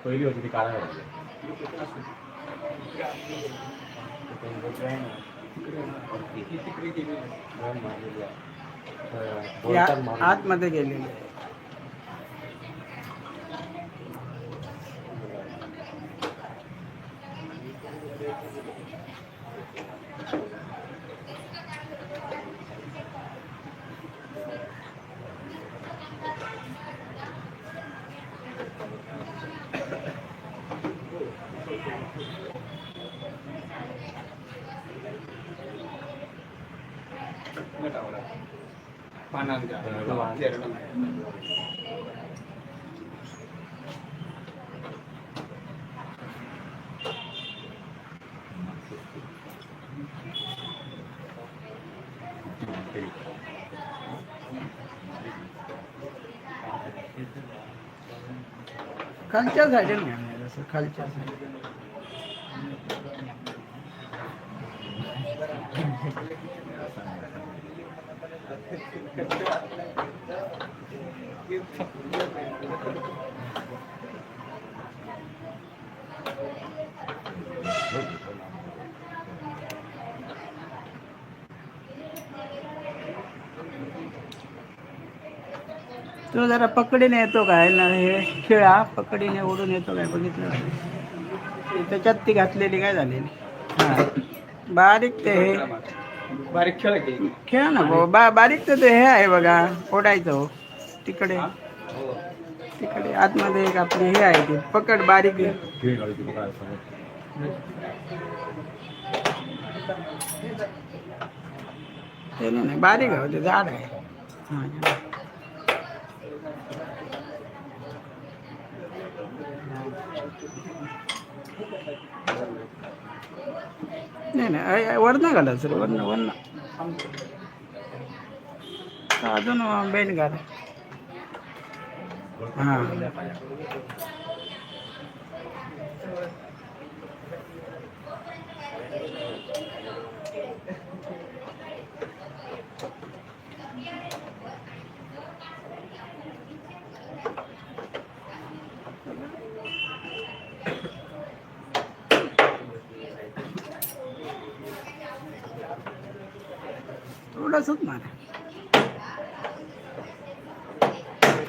पहिली होती ती काळा आतमध्ये गेलेले. खालच्या साईडने घ्या, जसं खालच्या साईड. तो जरा पकडीने येतो काय ना, हे खेळा पकडीने ओढून येतो काय बघितलं काय? त्याच्यात ती घातलेली काय झालेली. हा बारीक ते हे बारीक खेळ की खेळा ना भाऊ. बारीक तर ते हे आहे बघा, ओढायचं हो तिकडे. तिकडे आतमध्ये एक आपली हे आहे ती पकड बारीक. ते नाही बारीक आहे, ते झाड आहे. हा नाही वरण घाला सर, वरण अजून बेन घाला. हा थोडंसंच मारा.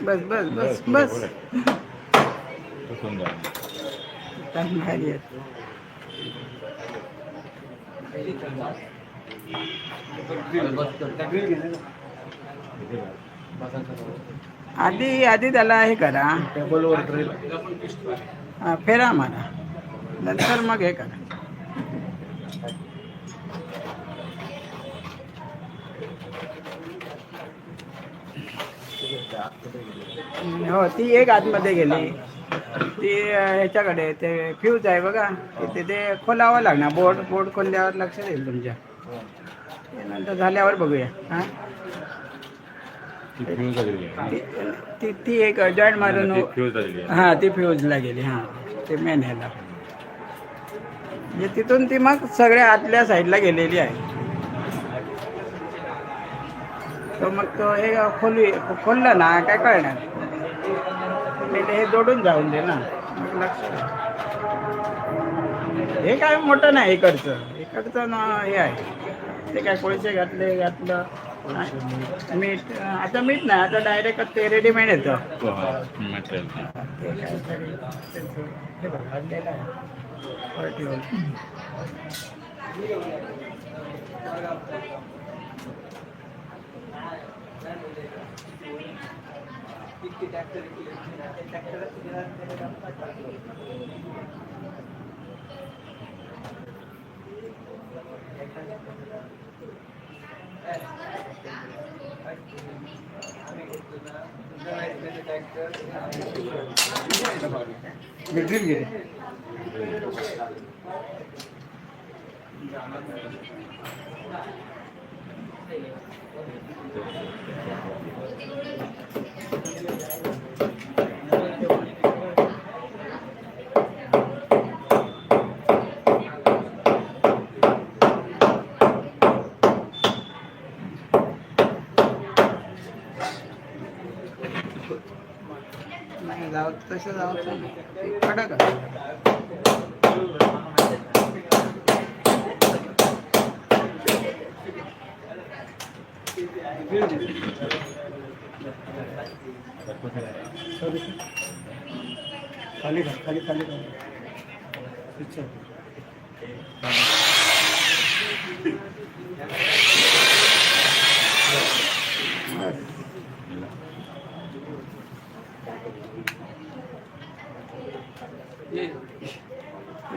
बस बस बस बस. येतात बाहेर येत. आधी आधी त्याला हे करा, हा, फेरा मारा, नंतर मग हे करा. हो, ती एक आतमध्ये गेली. ती ह्याच्याकडे ते फ्यूज आहे बघा, ते खोलावं लागणार. बोर्ड बोर्ड खोलल्यावर लक्षात येईल तुमच्या. ते नंतर झाल्यावर बघूया. हा, ती एक जॉईंट मारून, हां ती फ्यूजला गेली. हां, ते मेन ह्याला म्हणजे तिथून ती मग सगळ्या आतल्या साईडला गेलेली आहे. तो मग तो हे खोललं ना काय कळणार. हे जोडून जाऊन दे ना, मग लक्ष. हे काय मोठं नाही इकडचं ना, हे आहे ते काय कोळसे घातलं. मीठ आता मीठ नाही, आता डायरेक्ट ते रेडीमेड येतं. ड्रिल गेली. नाही जावं तसं जावं कडक आहे. खाली खाली खाली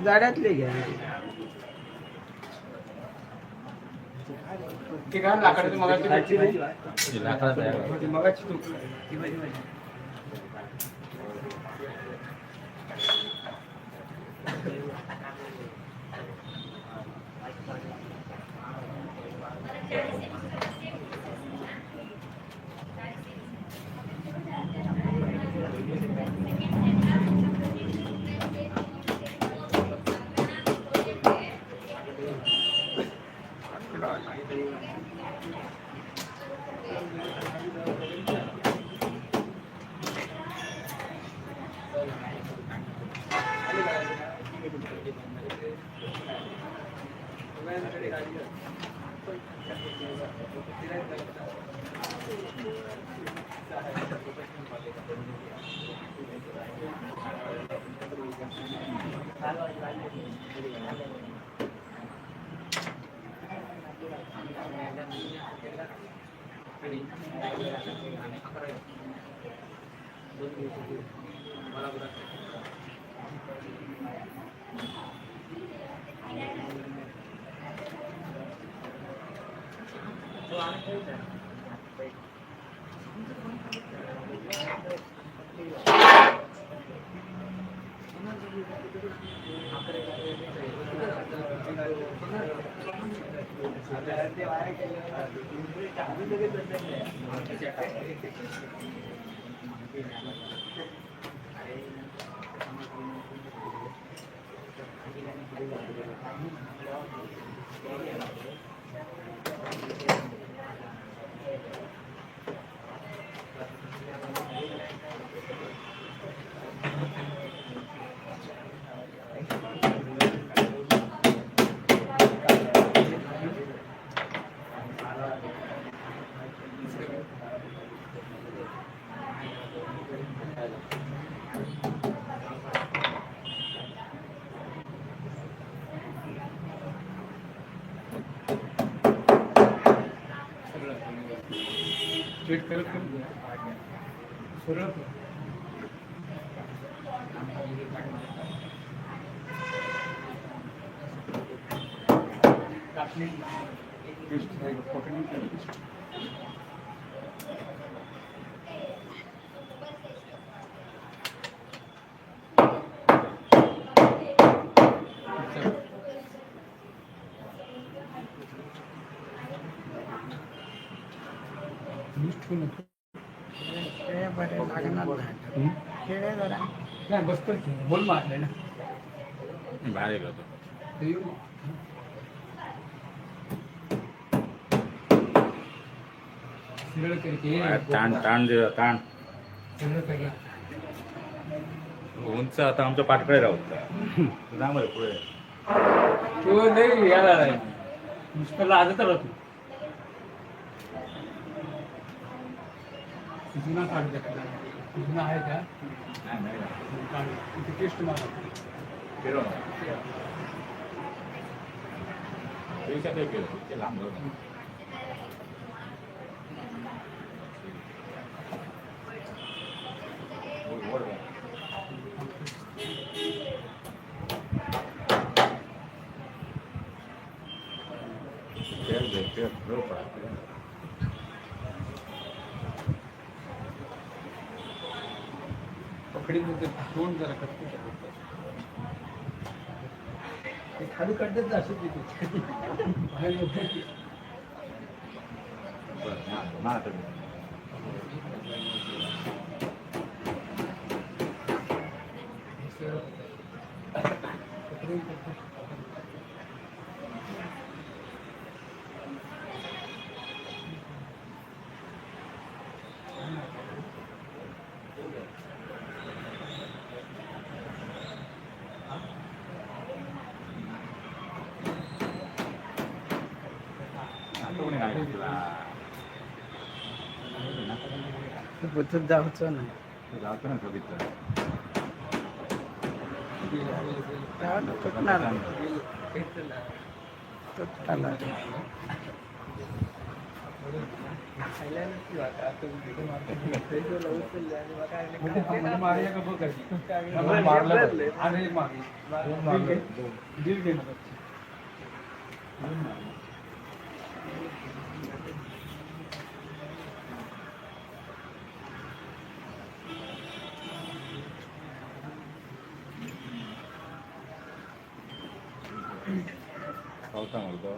जाड्यातले घ्या. ते काय लाकडाची मगाची स्ट्रेट करत सरळ खेळ बरे लागणार नाही. खेळ जरा नाही बसतो बोल मारले ना बाहेर गेलो सरळ करके ताण ताण दे ताण सरळ कर उंच आता आमच्या पाठकडे राहतो त्यामुळे पुढे तो नाही याला नाही नुसतं लाजत राहतो जुना काढ जुना आहे का इथे टेस्ट मारा लांब पकडी तोंड जरा करतो ते खाली काढतात असं तिथे बाहेर येतं. पकडून करतो. बुथच जाऊचं नाही. जातो ना बघितलं त्यावर तुटणार तुटला मारलं का बघ मारलं आणि मारलं डील घे ना पावसा म्हणतो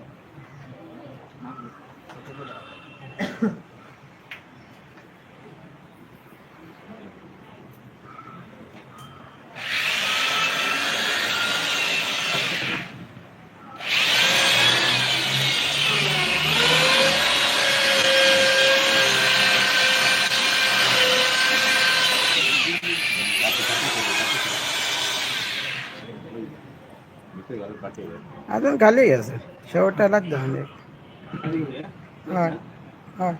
अजून खाली घ्यायचं शेवटालाच जाऊन दे. हा हा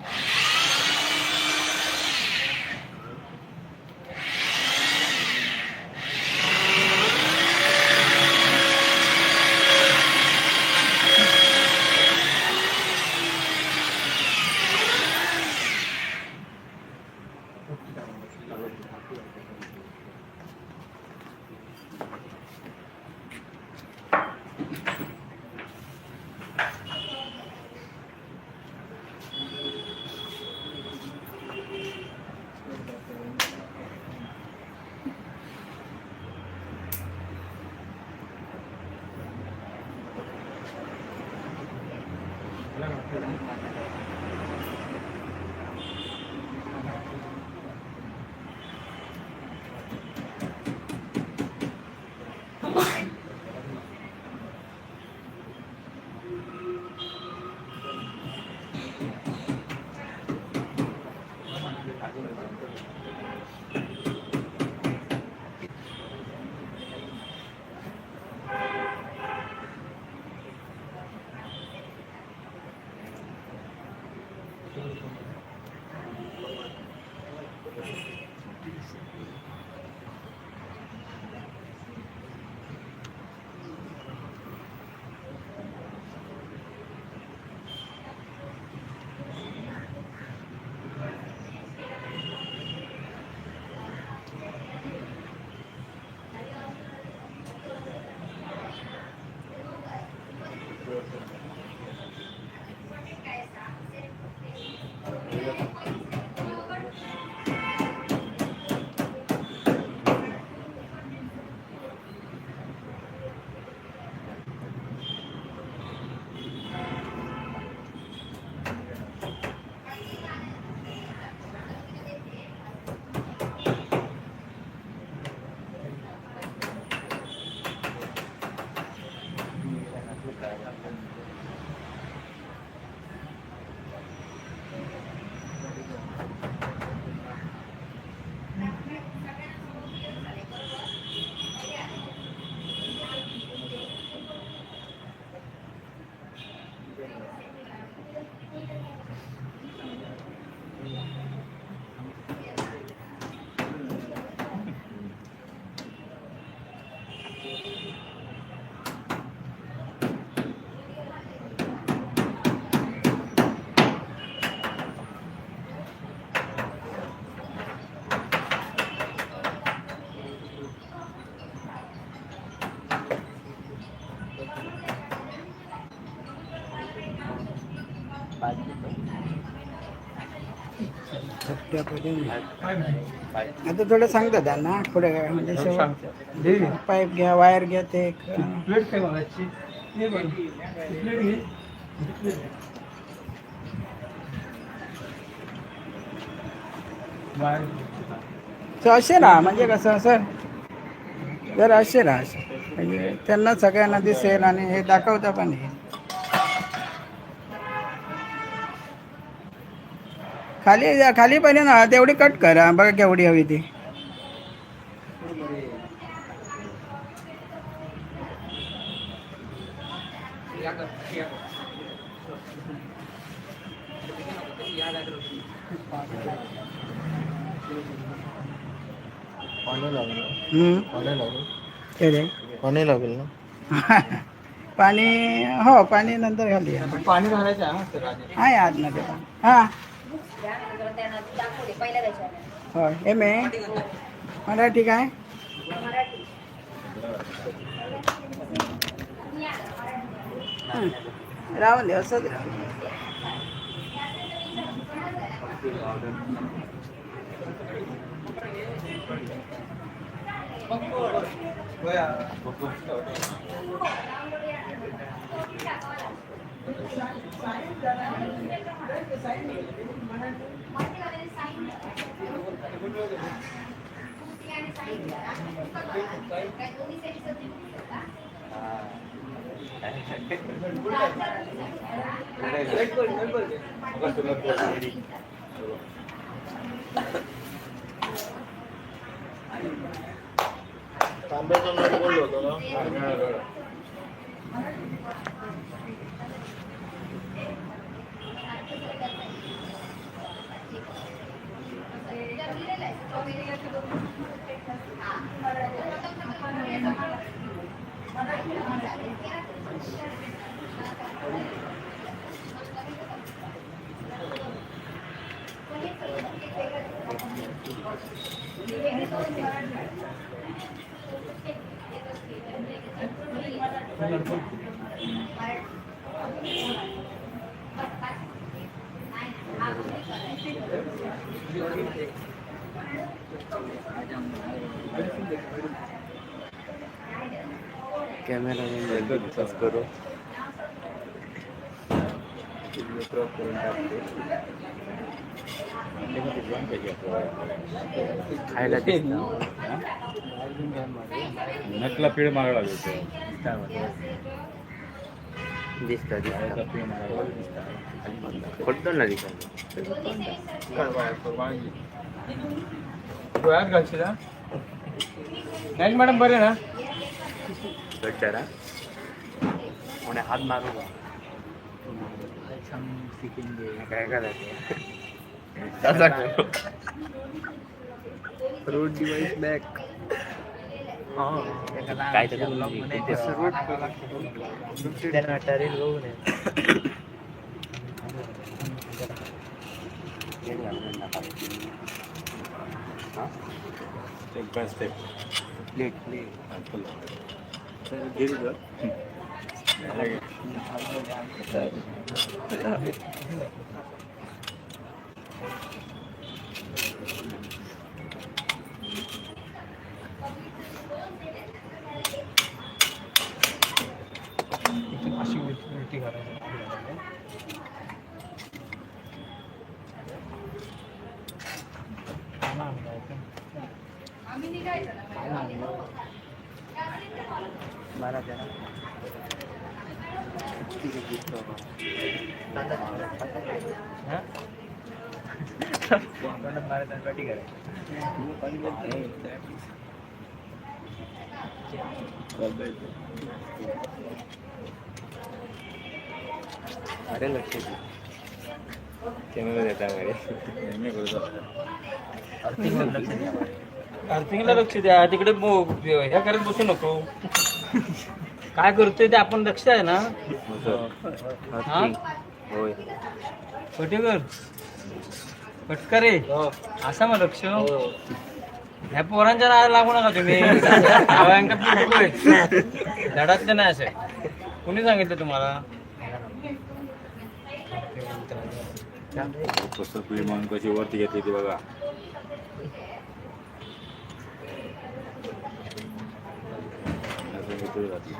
आता थोडं सांगतात त्यांना पुढे काय म्हणजे शेवट पाईप घ्या वायर घ्या ते प्लेट काय मागायची प्लेट घे असे ना म्हणजे कसं सर जर असे ना म्हणजे त्यांना सगळ्यांना दिसेल आणि हे दाखवता पण येईल. खाली पहिले ना तेवढी कट करा बघा केवढी हवी ती. पाणी लागेल ना. पाणी हो पाणी नंतर घालूया. पाणी घालायचं आहे आतमध्ये पण हां हो एम ए मराठी काय राहून दे असं दे. तांब्याचा नळ बोललो होतो ना. कॅमेरा डिस्कस करू क्रॉप करून टाकते. खायला नटला पीळ मारायला लागेल दिसता पीळ मारायला पडतो ना दिसत. गोळ्यात घालशील नाही मॅडम बरे ना करा कोणी हात मारू का काय करायचं रोड डिवाइस बॅक काय ठरेल बघू नये. Step by step plate plate अशी उलटी करायची बारा तेरा अरे लक्ष कॅमेरा देता नेहमी करतो. अर्थिंगला लक्ष द्या तिकडे ह्या करत बसू नको. काय करतोय ते आपण लक्ष आहे ना. हा? होय पटेकर पटकरे असा मग लक्ष ह्या पोरांच्या नावाला लागू नका तुम्ही. धडातले नाही असे कोणी सांगितलं तुम्हाला. कसं पिळमन कशी वरती घेतली ती बघा. असं घेतली जाते.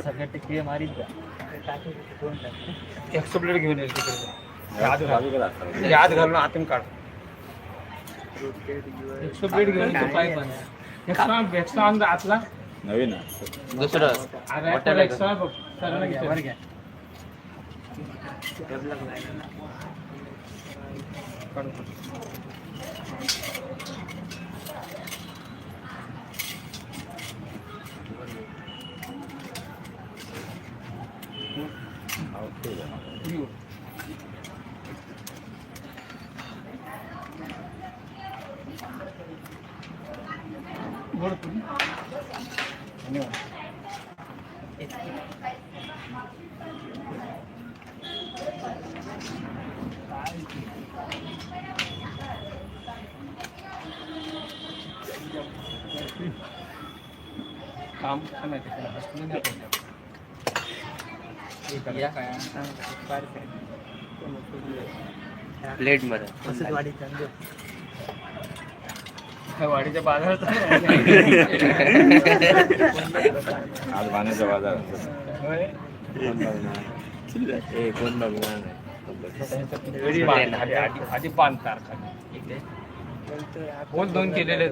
सगळ्या टिकली मारीत जा. 100 प्लेट घेऊन येईल तिकडे आत घालून आतून काढ. 100 प्लेट घेऊन येतो पाईप एक्स्ट्रा आतला नवीन दुसरं एक्स्ट्रा बघ वर घ्या. काम प्लेट मध्ये वाडीच्या बाजारात आज पाण्याचा बाजार. कोण बघणार नाही. आधी पान कारखाने होल 2 केलेले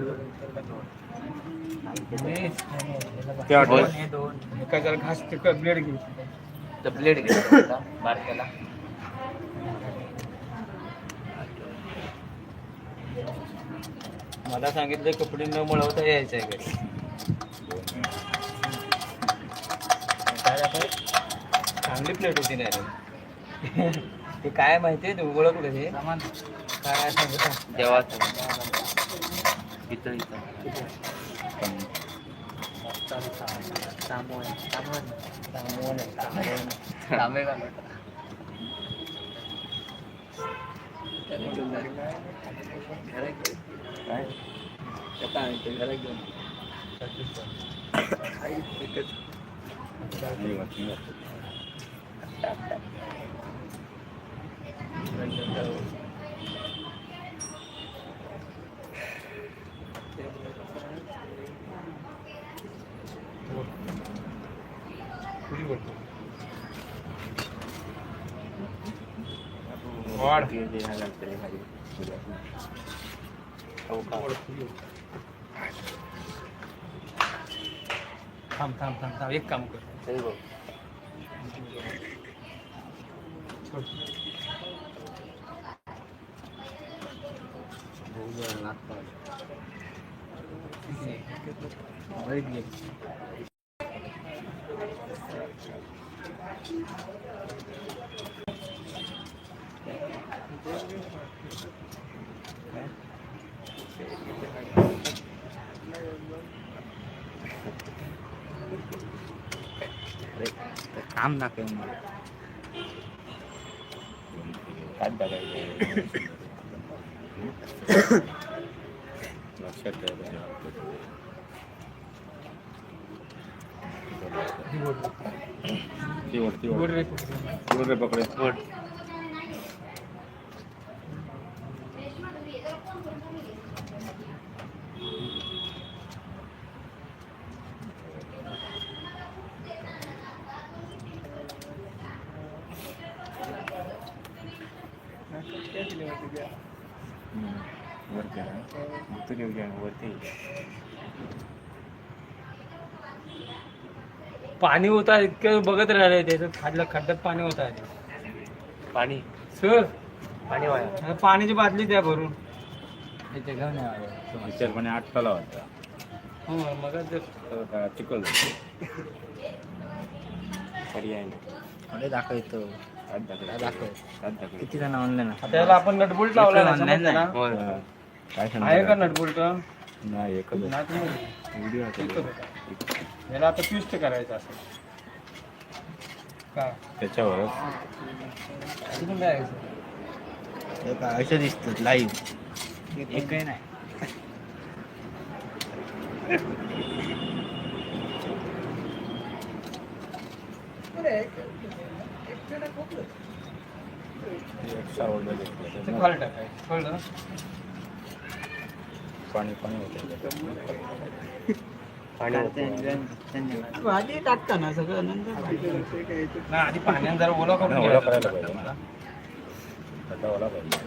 ते वाटलं एका जरा घास ब्लेड घे. प्लेट घेतला बारक्याला मला सांगितलं कपडे न मळवता यायचं आहे घरी. चांगली प्लेट होती नाही रे. ते काय माहितीये तू ओळखलं ते काय सांगत देवाचं इथं वाढ थांब थांब थांब थांब एक काम कर. काम दाखव काय बघायचं लक्षात ठेवा. ती ओढ रे पकडे. वरती वरती पाणी होता इतकं बघत राहिले त्याच्यात खाल्लं खड्ड्यात पाणी होत आहे पाणी सर पाणी वाया पाण्याची बाटली द्या भरून विचारपणे 8 तलाव होता हो मग ते चिखल पर्याय नाही दाखवतो किती जण ऑनलाईन त्याला आपण नटबुल्ट लावला ऑनलाईन ना काय आहे का नटबुल्ट नाही एकच व्हिडिओ याला आता ट्विस्ट करायचं असं काय त्याच्यावरच तिथून काय यायचं? असं दिसतं लाईव्ह एक काही नाही ते खाली टाकायचं कळलं ना? पाणी होतं भाजी टाकताना सगळं नंतर नाही आधी पाण्यात जरा ओला करून ओला घ्यायचं. करायला पाहिजे ना खड्डा ओला पाहिजे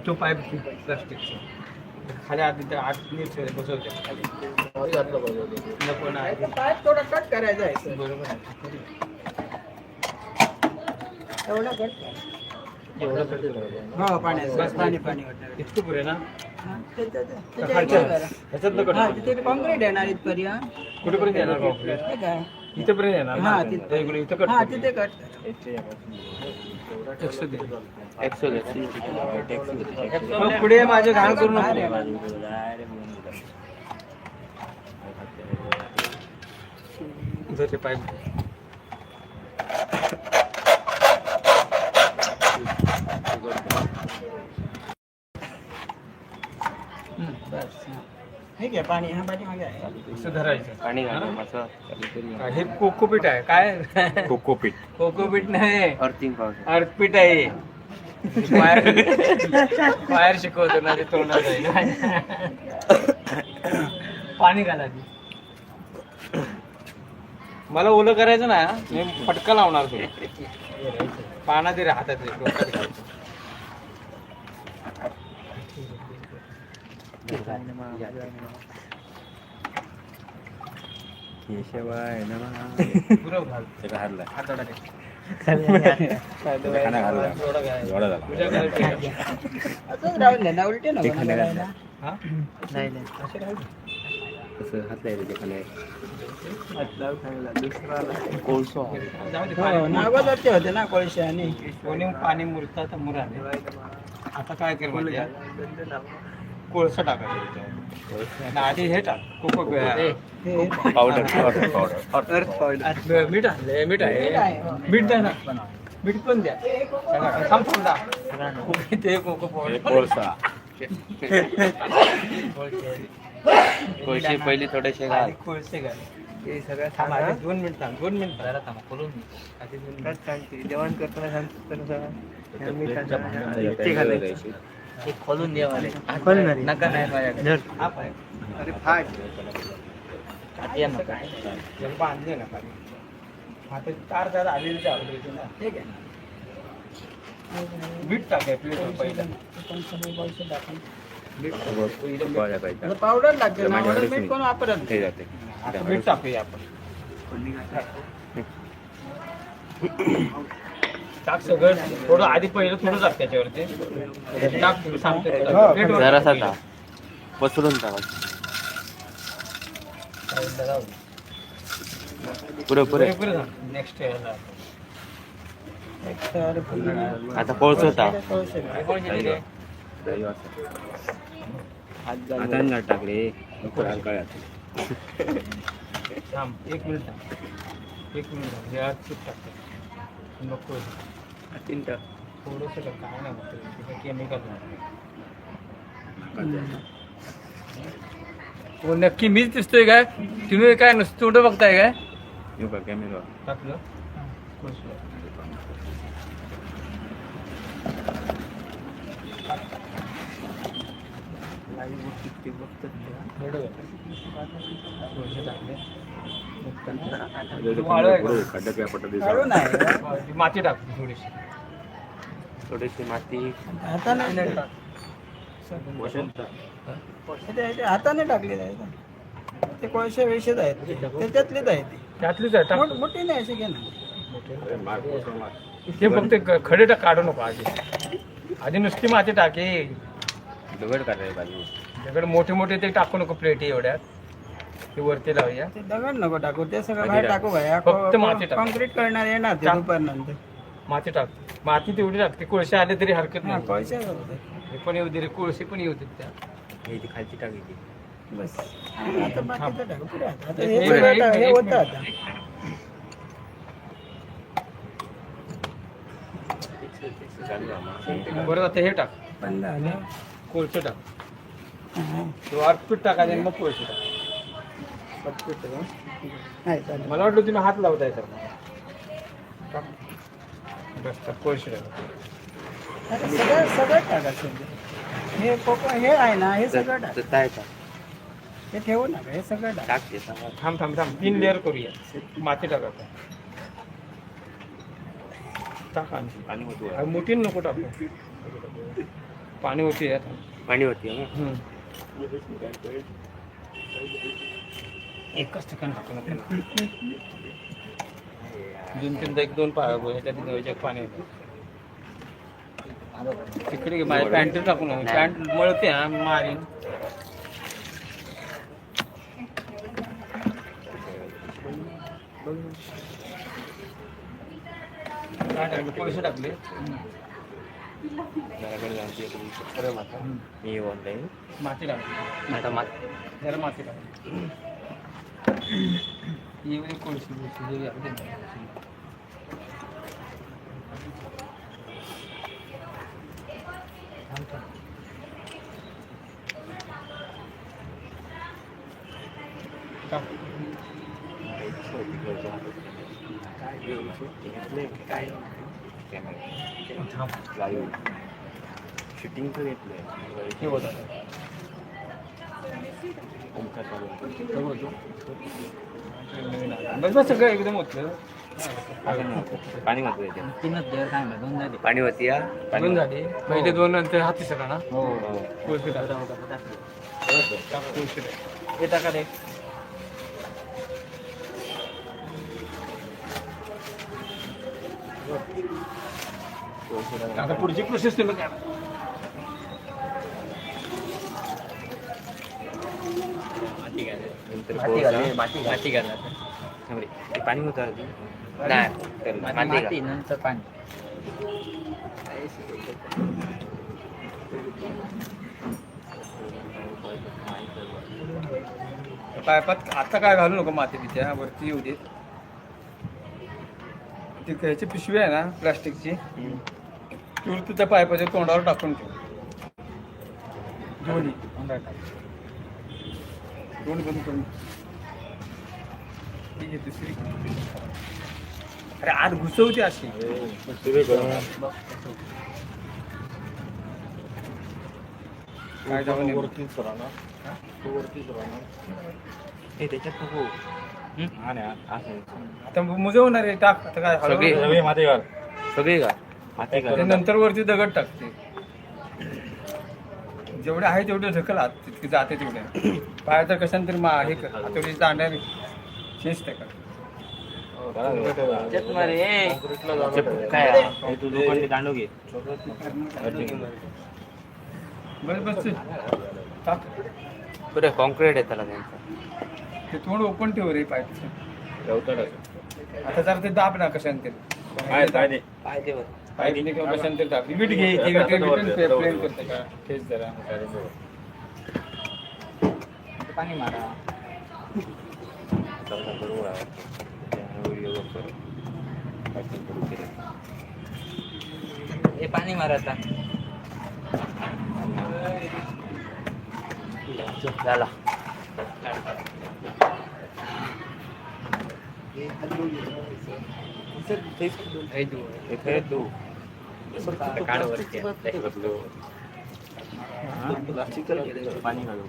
तो पाईप प्लास्टिकचा खाली आधी ते आठ नीट बसवते खाली नको ना पाईप थोडा कट करायचा आहे बरोबर आहे. एवढा कट एवढं कट करायचं. हो पाण्याचं बस पाणी वाटणार इतकं पुरे ना ह्याच्यातलं ह्याच्यातलं कट तिथे कॉन्क्रीट येणार इथपर्यंत कुठेपर्यंत येणार कॉम्प्लेट हे काय इथेपर्यंत येणार ना? हा, तिथे. इकडे इथं कट हा कर. तिथे कट 100 मग पुढे माझे घाण करू नको जर ते पाईप बस ठीक आहे पाणी हा पाणी मागे आहे असं धरायचं पाणी घालून हा, हे कोकोपीट आहे काय कोकोपीट कोकोपीट नाही अर्थिंग पावडर अर्धपीठ आहे बाहेर शिकवतो ना ते तोंडात जाईल पाणी घाला ती. मला ओलं करायचं ना मी फटका लावणार तो पाना तरी हातात रे, डोक्यात घालतो. पुरव घाल त्याला हारला हाताला दे. खाना घालला थोडं घाल. एवढा झाला तुझ्या घालते का? असंच राहून दे ना उलटे नको ना करायला. हा? नाही नाही असे राहू दे. कसं हात लायला ते खाली कोळसो जाऊ दे, हो पाणी- ना अगोदरचे होते ना कोळशे आणि कोणी पाणी मुरतात मुराले आता काय कर माहिती आहे? कोळसा टाकायचं त्याच्यावर. आणि आधी हे टाक कोको हे पावडर मीठ आणलंय मीठ आहे हो. मीठ द्या ना मीठ पण द्या थांब थोडा ते कोको हे पावडर कोळसा कोळसे पहिले थोडेसे घाल आधी कोळसे घाल हे सगळं थांब आधी 2 मिनिट थांब 2 मिनिट जरा थांब करून घे. आधी 2 मिनिट जेवण करताना ते खोलून द्यावा नका नाही माझ्याकडे हा पाय अरे फाट नका बांधले नका आता तार जरा आलेली आवडायची ना ठीक आहे मीठ टाकाय प्लेटवर पहिला आता पावडर लागते ना वरून मीठ कोण वापरत नाही. जाते आता मीठ टाकूया आपण टाक सगळं थोडं आधी पहिलं थोडं टाक त्याच्यावरती टाक सांगतो प्लेटवर जरासा टाक पसरून टाका पुढे पुढे नेक्स्ट यायला तर पुन्हा आता कोळसो टाक कोळशे घाल. आता नाही टाकले काय थांब 1 मिनिट थांब 1 मिनिट थांब या चूप टाकतो नको थोडंसं टाक, काय नाही होत तिथे केमिकल हो नक्की मीच दिसतोय काय तुम्ही काय नुसतं तोंड बघताय काय कॅमेरा टाकलं काही गोष्टी ते बघतात खड्डा काय पटत काढू नाही माती टाकते थोडीशी. थोडीशी माती हाताने ते हाताने टाकलेले आहेत ते कोळशे वेशेच आहेत त्याच्यातलीच आहे ती त्यातलीच आहे टाक. मोठी नाही अशी घे ना. ते फक्त खडे काढू नको आधी नुसती माती टाके. दगड काढायला पाहिजे. दगड मोठे मोठे ते टाकू नको प्लेटी एवढ्यात. ते वरती लावूया. ते दगड नको टाकू ते सगळं बाहेर टाकू काय फक्त माती टाक. कॉन्क्रीट करणार येणार ते टाक. दुपारनंतर माती टाक. माती तेवढी टाकते. कोळसे आले तरी हरकत हा नाही. कोळशे होते हे पण येऊ दे रे, कोळसे पण येऊ देत त्या. हे ती खालची टाकायची. बस आता बाकीचं टाकू पुढे आता एक हे मिनिट, सगळं एक हे मिनिट. होतं आता बरं आता हे टाक. पण झालं कोळसे टाक. हा. किंवा पीठ टाकायचं आणि मग कोळसे टाक. नाही चालेल मला वाटलं तुम्ही हात लावताय तर. टाक. बस टाक, कोळसे टाक. आता सगळं टाकायचं हे कोकण हे आहे ना हे सगळं टाक टाक. हे ठेवू नका हे सगळं टाक टाक ते सांगा. थांब थांब थांब 3 लेअर करूया. माती टाकायचं. टाक आणखी. पाणी होती अरे मोठी नको टाकू. पाणी होती यात. पाणी होती ना. एकच ठिकाण टाकू नका. 2-3 1-2 ह्याच्यात पाणी होतं. तिकडे घे, माझ्या पॅन्ट टाकू नका. पॅन्ट मळते हा मारीन. काय टाकलं? पैसे टाकले. माझ्याकडे जाऊन खरं माता मी ऑनलाईन माती टाकली. आता माती जरा माती टाकली. एवढी कोळशी बिळशी जे आहे ते. थांब, थांब. टाक. काय थांब. लाईव्ह शूटिंगचं घेतलंय. हे होतं. बस बस सगळं एकदम होतं. पाणी मात्र येते. पाणी होती या दोन झाले. पहिले 2 नंतर हा तिसरा ना. हो कोळशी टाक. टाक कोळशी टाक. हे टाका रे. आता पुढची प्रोसेस तुम्ही करा. माती घाल. माती घाल. ते पाणी होतं आधी. नाही माती नंतर पाणी. पायपात आता काय घालू नको माती तिच्या वरती येऊ देत. ती ह्याची पिशवी आहे ना प्लास्टिकची. ती त्या पायपाच्या तोंडावर टाकून ठेव. दोन्ही दोन्ही बंद करून. ठीक आहे तिसरी. अरे आत घुसवते अशी. काय जाऊन वरतीच हे त्याच्यात नको. आता मुजवणार आहे. टाक आता काय सगळी हळूहळू. माती घाल. सगळी घाल. माती ते घाल. नंतर वरती दगड टाकते. जेवढे आहे तेवढे ढकल आत तितकी जाते तेवढे. पाय तर कशाने तरी हे कर तेवढी दांड्या चेंज टाका. काय तू लोखंडी दांडू घे. बस बस टाक. बरं कॉन्क्रीट आहे त्याला त्यांचं. ते थोडं ओपन ठेव रे पाईप. आता जरा ते दाब ना कशाने तरी. पाईपने किंवा कशाने तरी दाब. विट घे. ती विट प्लेन करते का तेच जरा. पाणी मारा बरोबर आहे. हे पाणी मारा आता झाला. काढ वरती. पाणी घालू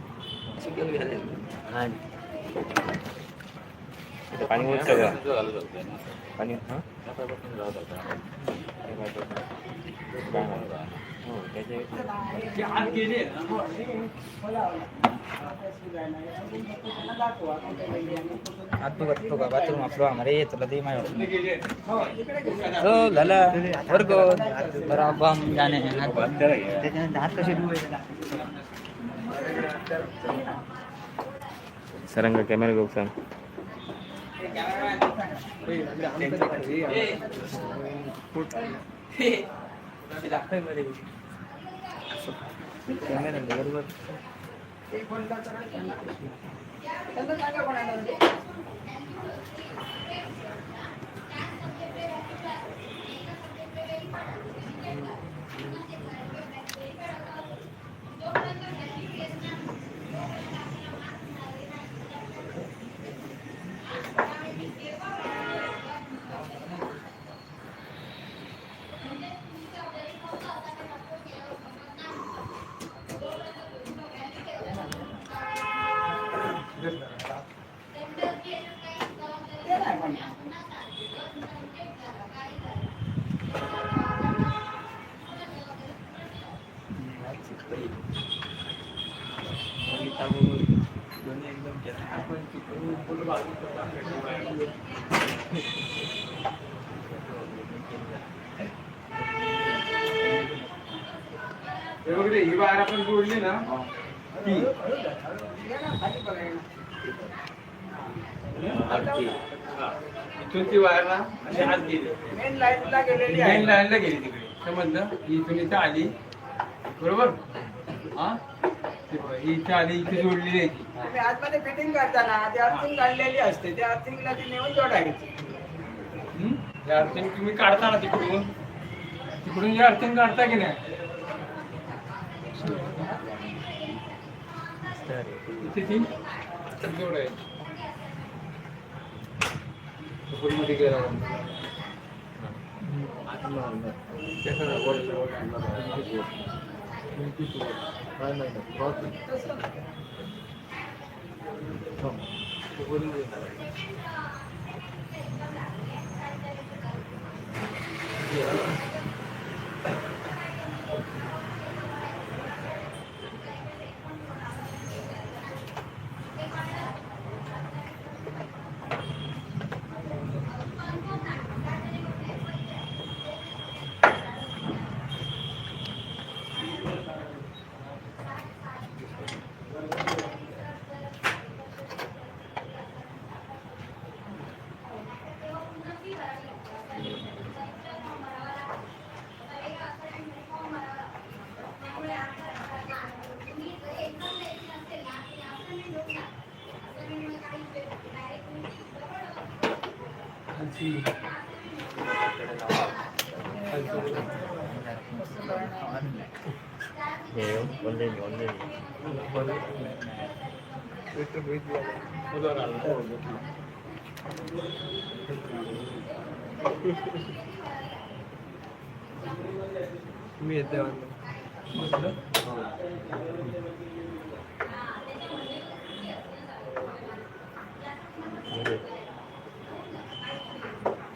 पाणी होत सगळं पाणी हां हो बाथरूम आपलं आम्हाला येत तुला ते माहिती हो झालं वर्ग बराबर जाणे हात कसे सरंग कॅमेरा घेऊ सांग कॅमेरा बरोबर हे बघ रे, ही वायर आपण जोडली ना ती इथून ती वायर ना अशी आत गेली मेन लाईनला गेलेली आहे. मेन लाईनला गेली तिकडे समजलं ही इथून इथं आली बरोबर हा ते बघ, ही इथं आली इथे जोडलेली आहे ती तुम्ही आतमध्ये फिटिंग करताना ती अर्थिंग काढलेली असते त्या अर्थिंगला ती नेऊन जोडायची. या अर्थिंग तुम्ही काढता ना तिकडून या अर्थिंग काढता की नाही इथे ती जोडायची मध्ये गेला मी येते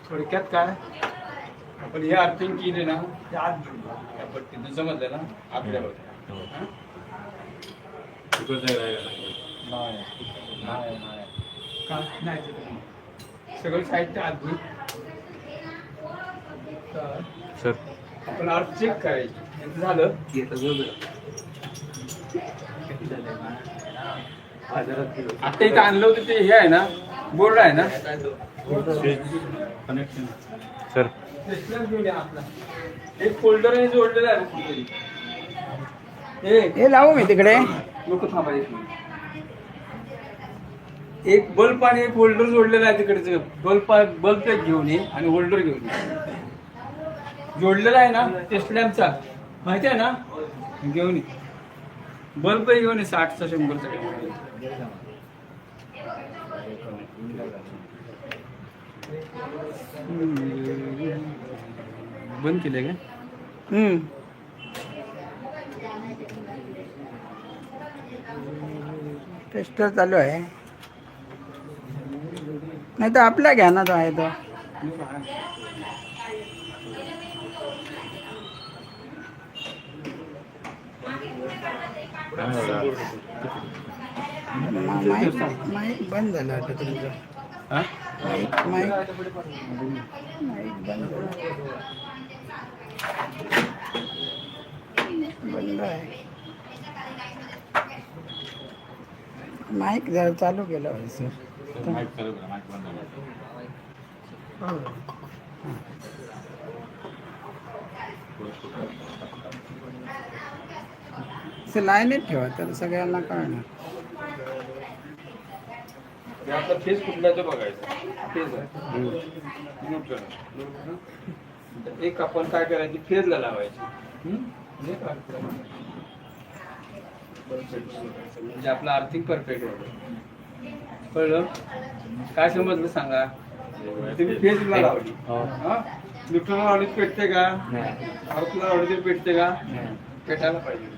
थोडक्यात काय आपण हे अर्थिंग केले ना ते आत घेऊन या पट्टीतून समजलं ना आपल्या सगळं साहित्य आत घेऊन सर आपण अर्थ चेक करायची यांचं झालं आता इथं आणलं होतं ते हे आहे ना बोर्ड आहे ना कनेक्शन सर घेऊन या आपला एक फोल्डर जोडलेला आहे कुठेतरी. हे लावू मी तिकडे लोक थांबायचे एक बल्ब आणि एक होल्डर जोडलेला आहे तिकडे बल्ब एक घेऊन ये आणि होल्डर घेऊन ये जोडलेला आहे ना टेस्ट लॅम्पचा माहिती आहे ना घेऊन ये बल्ब घेऊन ये 60चा 100चा बंद केलंय का टेस्टर चालू आहे. नाही तर आपला घ्या ना, तो आहे तो. माईक बंद झालं वाटतं तुमचं. हा? माईक माईक बंद झालं. बंद आहे. माईक जरा चालू केलं पाहिजे सर. माईक चालू करा, माईक बंद करा. असं लाईनीत ठेवा तर सगळ्यांना कळणार. हे आपला फेस कुठला तो बघायचा. फेस आहे. नोट करा. तर एक आपण काय करायची, फेजला लावायची. हे काय म्हणजे आपलं आर्थिक परफेक्ट होतं. कळलं? काय समजलं सांगा. तुम्ही फेजला लावली, न्यूट्रलला लावली पेटते का? आर्थला लावली तरी पेटते का? पेटायला पाहिजे.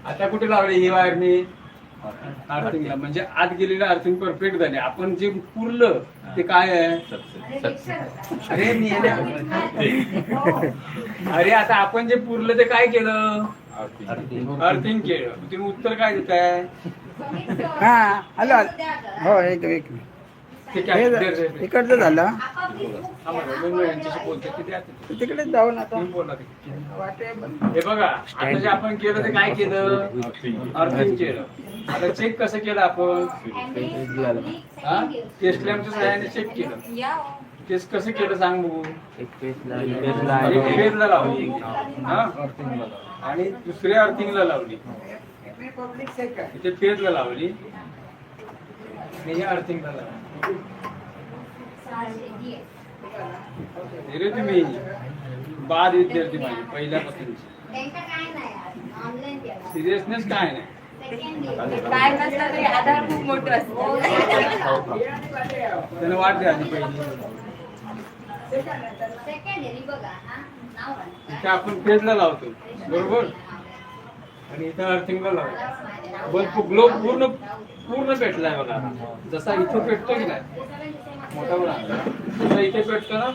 आता कुठे लावली ही वायर मी? आर्थिंगला. म्हणजे आत गेलेलं आर्थिंग परफेक्ट झाले. आपण जे पुरलं ते काय आहे? अरे मी अरे आता आपण जे पुरलं ते काय केलं? अर्थिंग केलं. तुम्ही उत्तर काय देताय? हा हॅलो. हो एक एक मिनिट. ते काय इकडचं झालं. यांच्याशी बोलते किती आता तिकडे जाऊन आता बोला. वाटे हे बघा, आता जे आपण केलं ते काय केलं? अर्थिंग केलं. आता चेक कसं केलं आपण? टेस्ट लॅम्पच्या सहाय्याने चेक केलं. टेस्ट कसं केलं सांग बघू. फेजला लावली आणि दुसऱ्या अर्थिंगला लावली. इथे फेजला लावली आणि या अर्थिंगला लावली. रे तुम्ही बाद विद्यार्थी माझी पहिल्यापासून. सिरियसनेस काय नाही. त्याला वाट द्या आधी पहिली. इथे आपण फेजला लावतो बरोबर, आणि इथं अर्थिंगला लावतो. बल्ब ग्लो पूर्ण पूर्ण पेटलाय बघा. जसा इथे पेटतो की नाही मोठा बघा, तसा इथे पेटतो ना.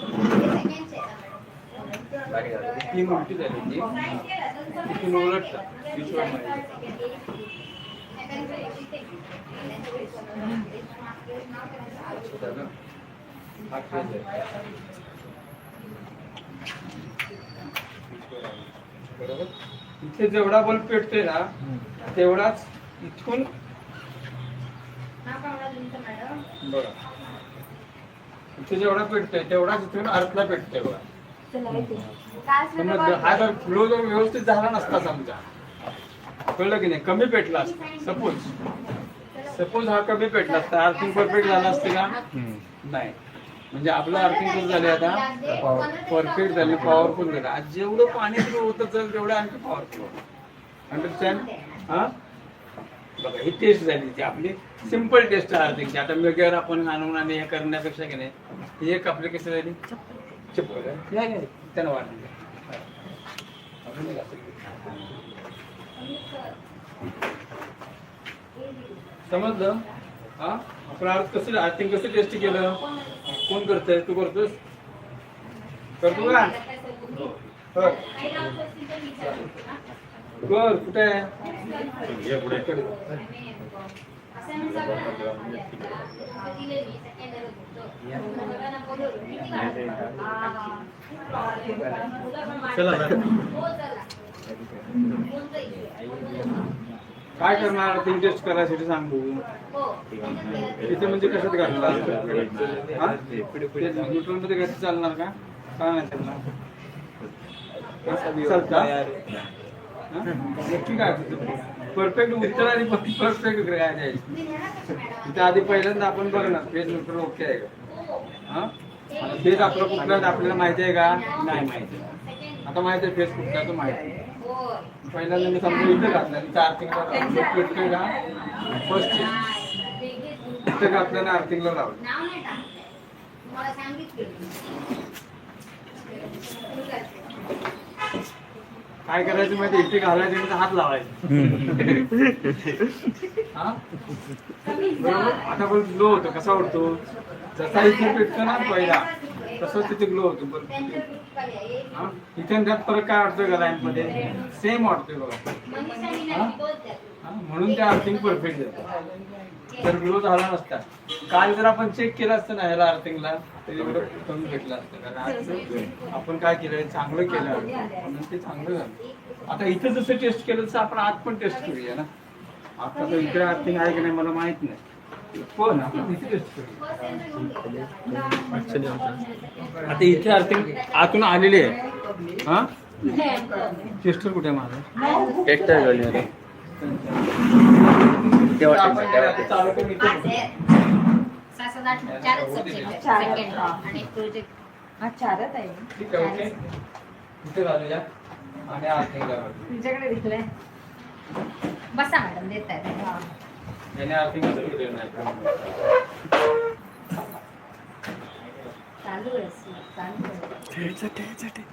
3 उलटी झाली ती. तिथून उलटतं विश्वामध्ये. बरोबर. इथे जेवढा बल्ब पेटतोय ना तेवढाच इथून बघा. इथे जेवढा पेटतोय तेवढाच इथून अर्थला पेटतोय बघा. समजलं? हा जर फ्लो जर व्यवस्थित झाला नसता समजा, कळलं की नाही, कमी पेटला असता. सपोज हा कमी पेटला असता, अर्थिंग परफेक्ट झाला असते का? नाही. म्हणजे आपलं अर्थिंग कसं झालं आता? परफेक्ट झालं, पॉवरफुल झालं. आज जेवढं पाणी फ्लो होतं तर तेवढं आणखी पॉवरफुल होतं. अंडरस्टँड? हा बघा, ही टेस्ट झाली ती आपली सिंपल टेस्ट आहे अर्थिंगची. आता वगैरे आपण आणून आणि हे करण्यापेक्षा की नाही, ही एक आपली कशी झाली चप्पल त्यांना वाटलं. समजलं? हा आपण कसं अर्थिंग कसं टेस्ट केलं? कोण करतंय? तू करतोस? करतो का? कर. कुठे आहे? काय करणार अर्थिंग टेस्ट करायसाठी सांग बघू. इथे म्हणजे कशात घालणार? न्यूट्रल मध्ये कसं चालणार का? काय नाही चालणार. नक्की काय परफेक्ट उत्तर आणि परफेक्ट काय द्यायची. तिथे आधी पहिल्यांदा आपण बघणार फेज न्यूट्रल ओके आहे का. हा फेज आपला कुठला आपल्याला माहिती आहे का? नाही माहिती. आता माहिती आहे फेज कुठला तो माहिती. पहिल्यांदा मी समजा इथे घातला, तिथे अर्थिंगला पेटतोय का? फर्स्ट इथे घातल्याने अर्थिंगला लावलं. सांगितलं काय करायचं माहिती इथे घालायचं आणि हात लावायचा. हा बरोबर. आता पण ग्लो होतो कसा उडतो जसा इथे पेटतो ना पहिला तसंच तिथे ग्लो होतो बरोबर. हा इथे आणि त्यात फरक काय वाटतोय का लाईन मध्ये सेम वाटतोय बघा. हा? म्हणून त्या अर्थिंग परफेक्ट जातं तर ग्लो झाला नसता. काल जर आपण चेक केलं असतं ना ह्याला अर्थिंगला तर एवढं कमी भेटलं असतं कारण आज आपण काय केलं चांगलं केलं म्हणून ते चांगलं झालं. आता इथं जसं टेस्ट केलं तसं आपण आज पण टेस्ट करूया ना. आता तर इकडे अर्थिंग आहे की नाही मला माहित नाही पण आपण इथे टेस्ट करूया. आता इथे अर्थिंग आतून आलेली आहे. हा टेस्टर कुठे आहे माझा टेस्टर घेऊन चालू करून इथे चारच आहे ठीक आहे ओके इथे घालूया आणि अर्थिंग घालूया. तुमच्याकडे दिसलंय बसा मॅडम देत आहे याने अर्थिंग कसं केलं नाही चालू आहे चालू आहे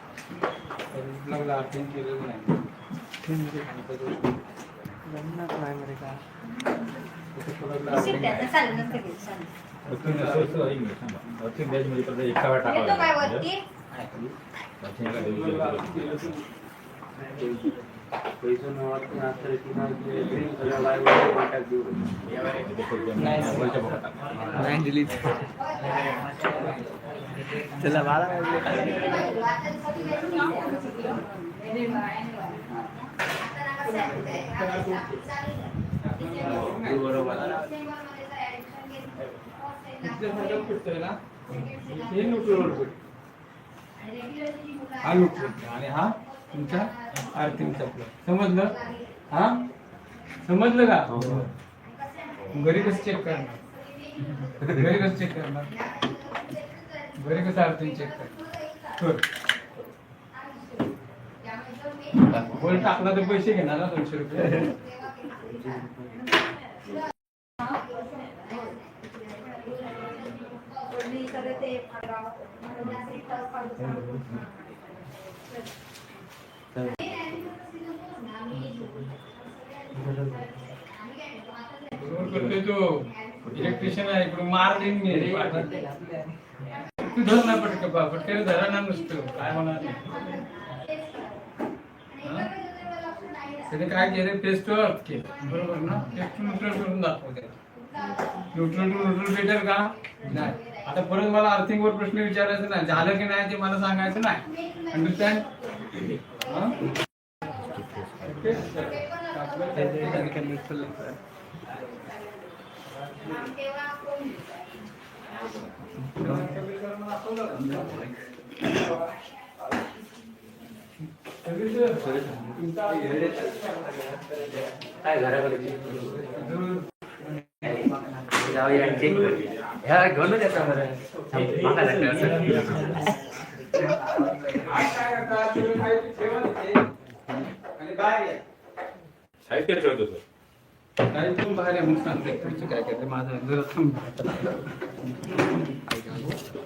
लागला अर्थिंग केलेलं नाही. त्याचं चालू नसतं की, चालू. एका वेळा येतो काय टाकावं वरती चला बाळा हे न्यूट्रल हा न्यूट्रल आणि हा तुमचा अर्थिंगचा प्लग. समजलं? हा समजलं का? घरी कसं चेक करणार घरी कसं चेक करणार घरी कसं अर्थिंग चेक कर बोल टाकला तर पैसे घेणार ना 200 रुपये. करतोय तो इलेक्ट्रिशियन आहे इकडून मार देईन मी तू धर ना पटकन धरा ना नुसतं काय होणार त्याने काय केलं टेस्ट केलं बरोबर ना टेस्ट न्यूट्रल करून दाखवते. न्यूट्रल टू न्यूट्रल भेटेल का नाही. आता परत मला अर्थिंग वर प्रश्न विचारायचा नाही झालं की नाही ते मला सांगायचं नाही. अंडरस्टँड? काय घराकडे जाऊया चेक करूया ह्या घेऊनच येतात मला साहित्य ठेवतो सर. काय इथून बाहेर आहे म्हणून सांगते पुढचं काय करते माझं जरा थांब.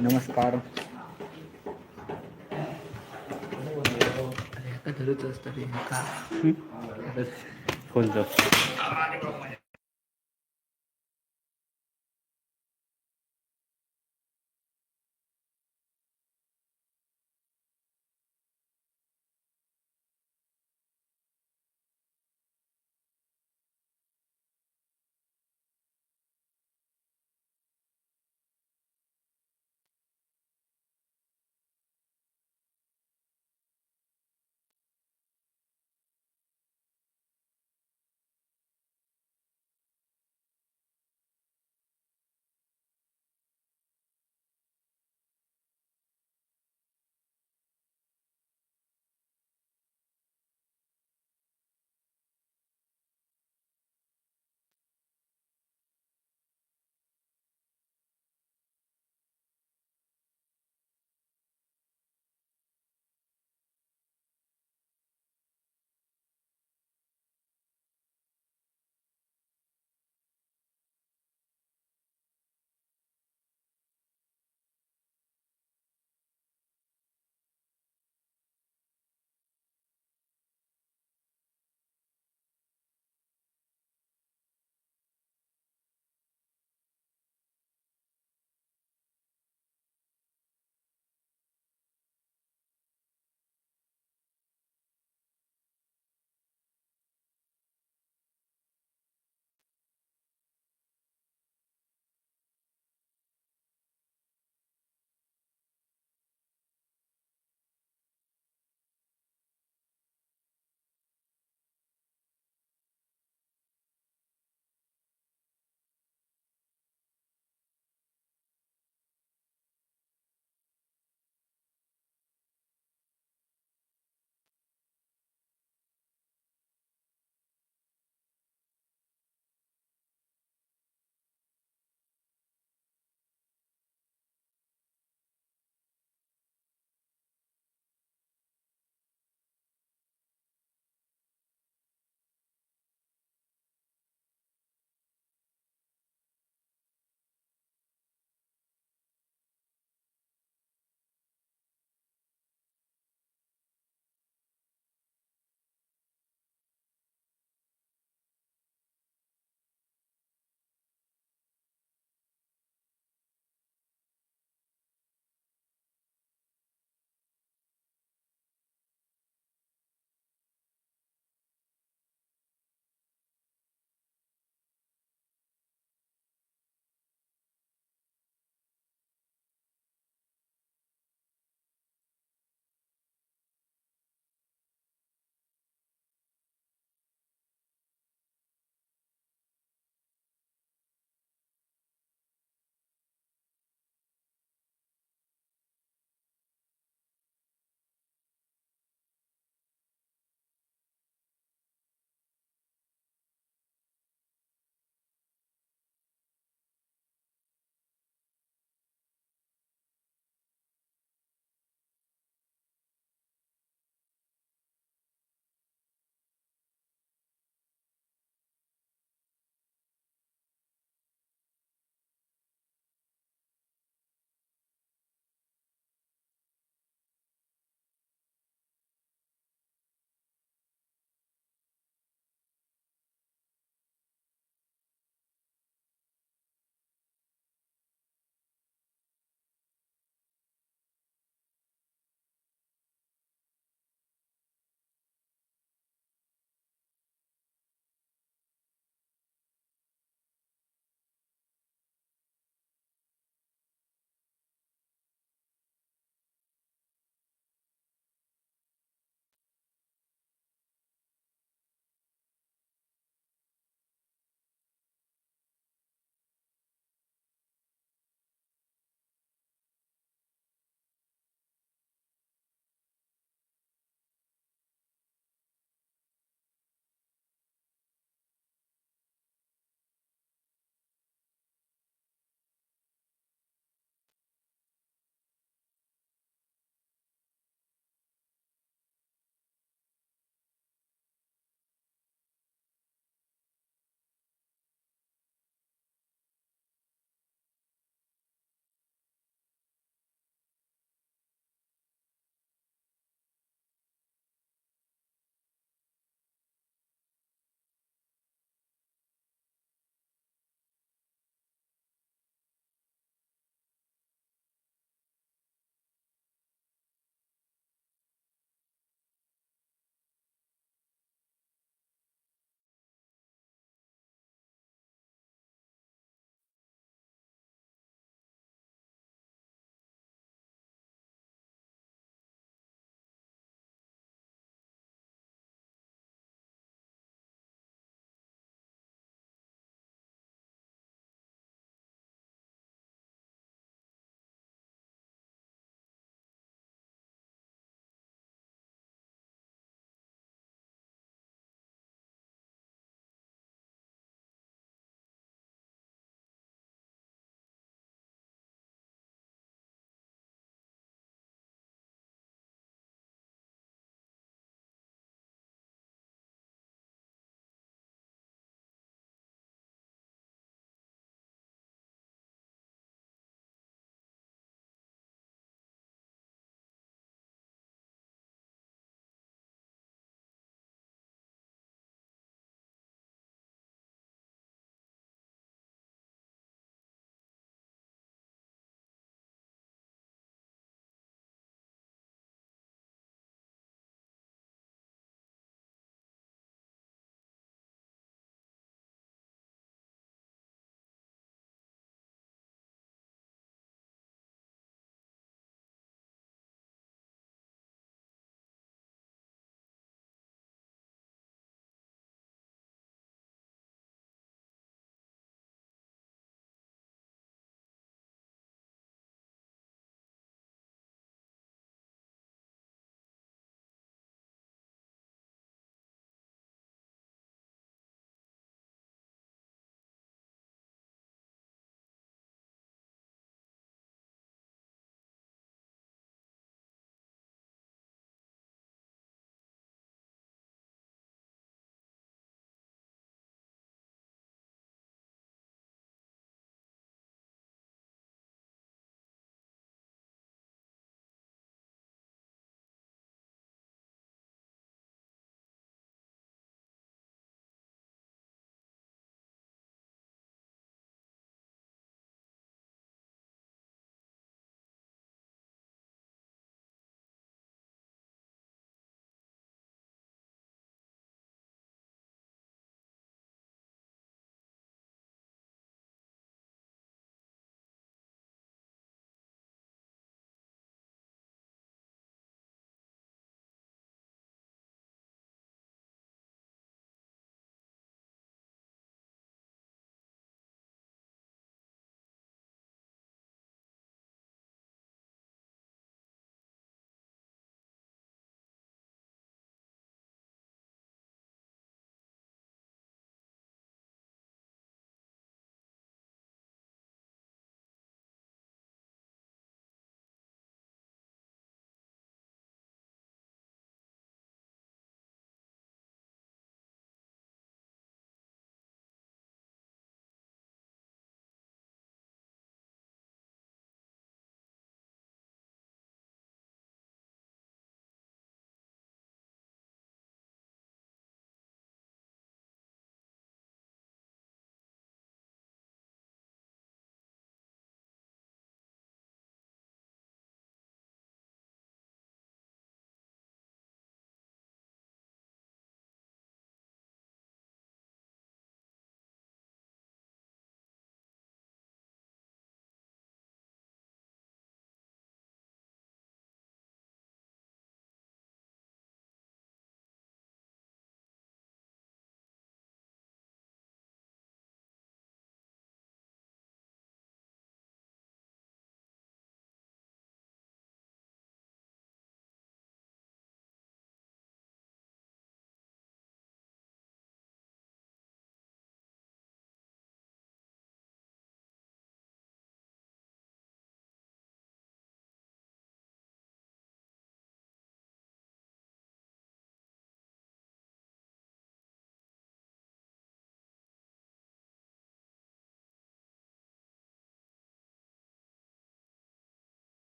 नमस्कार धरूच असतं कोणतं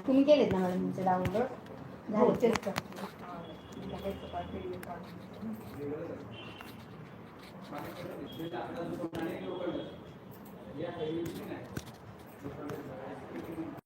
तुम्ही केलेत ना मॅडम तुमचे डाउनलोड झाले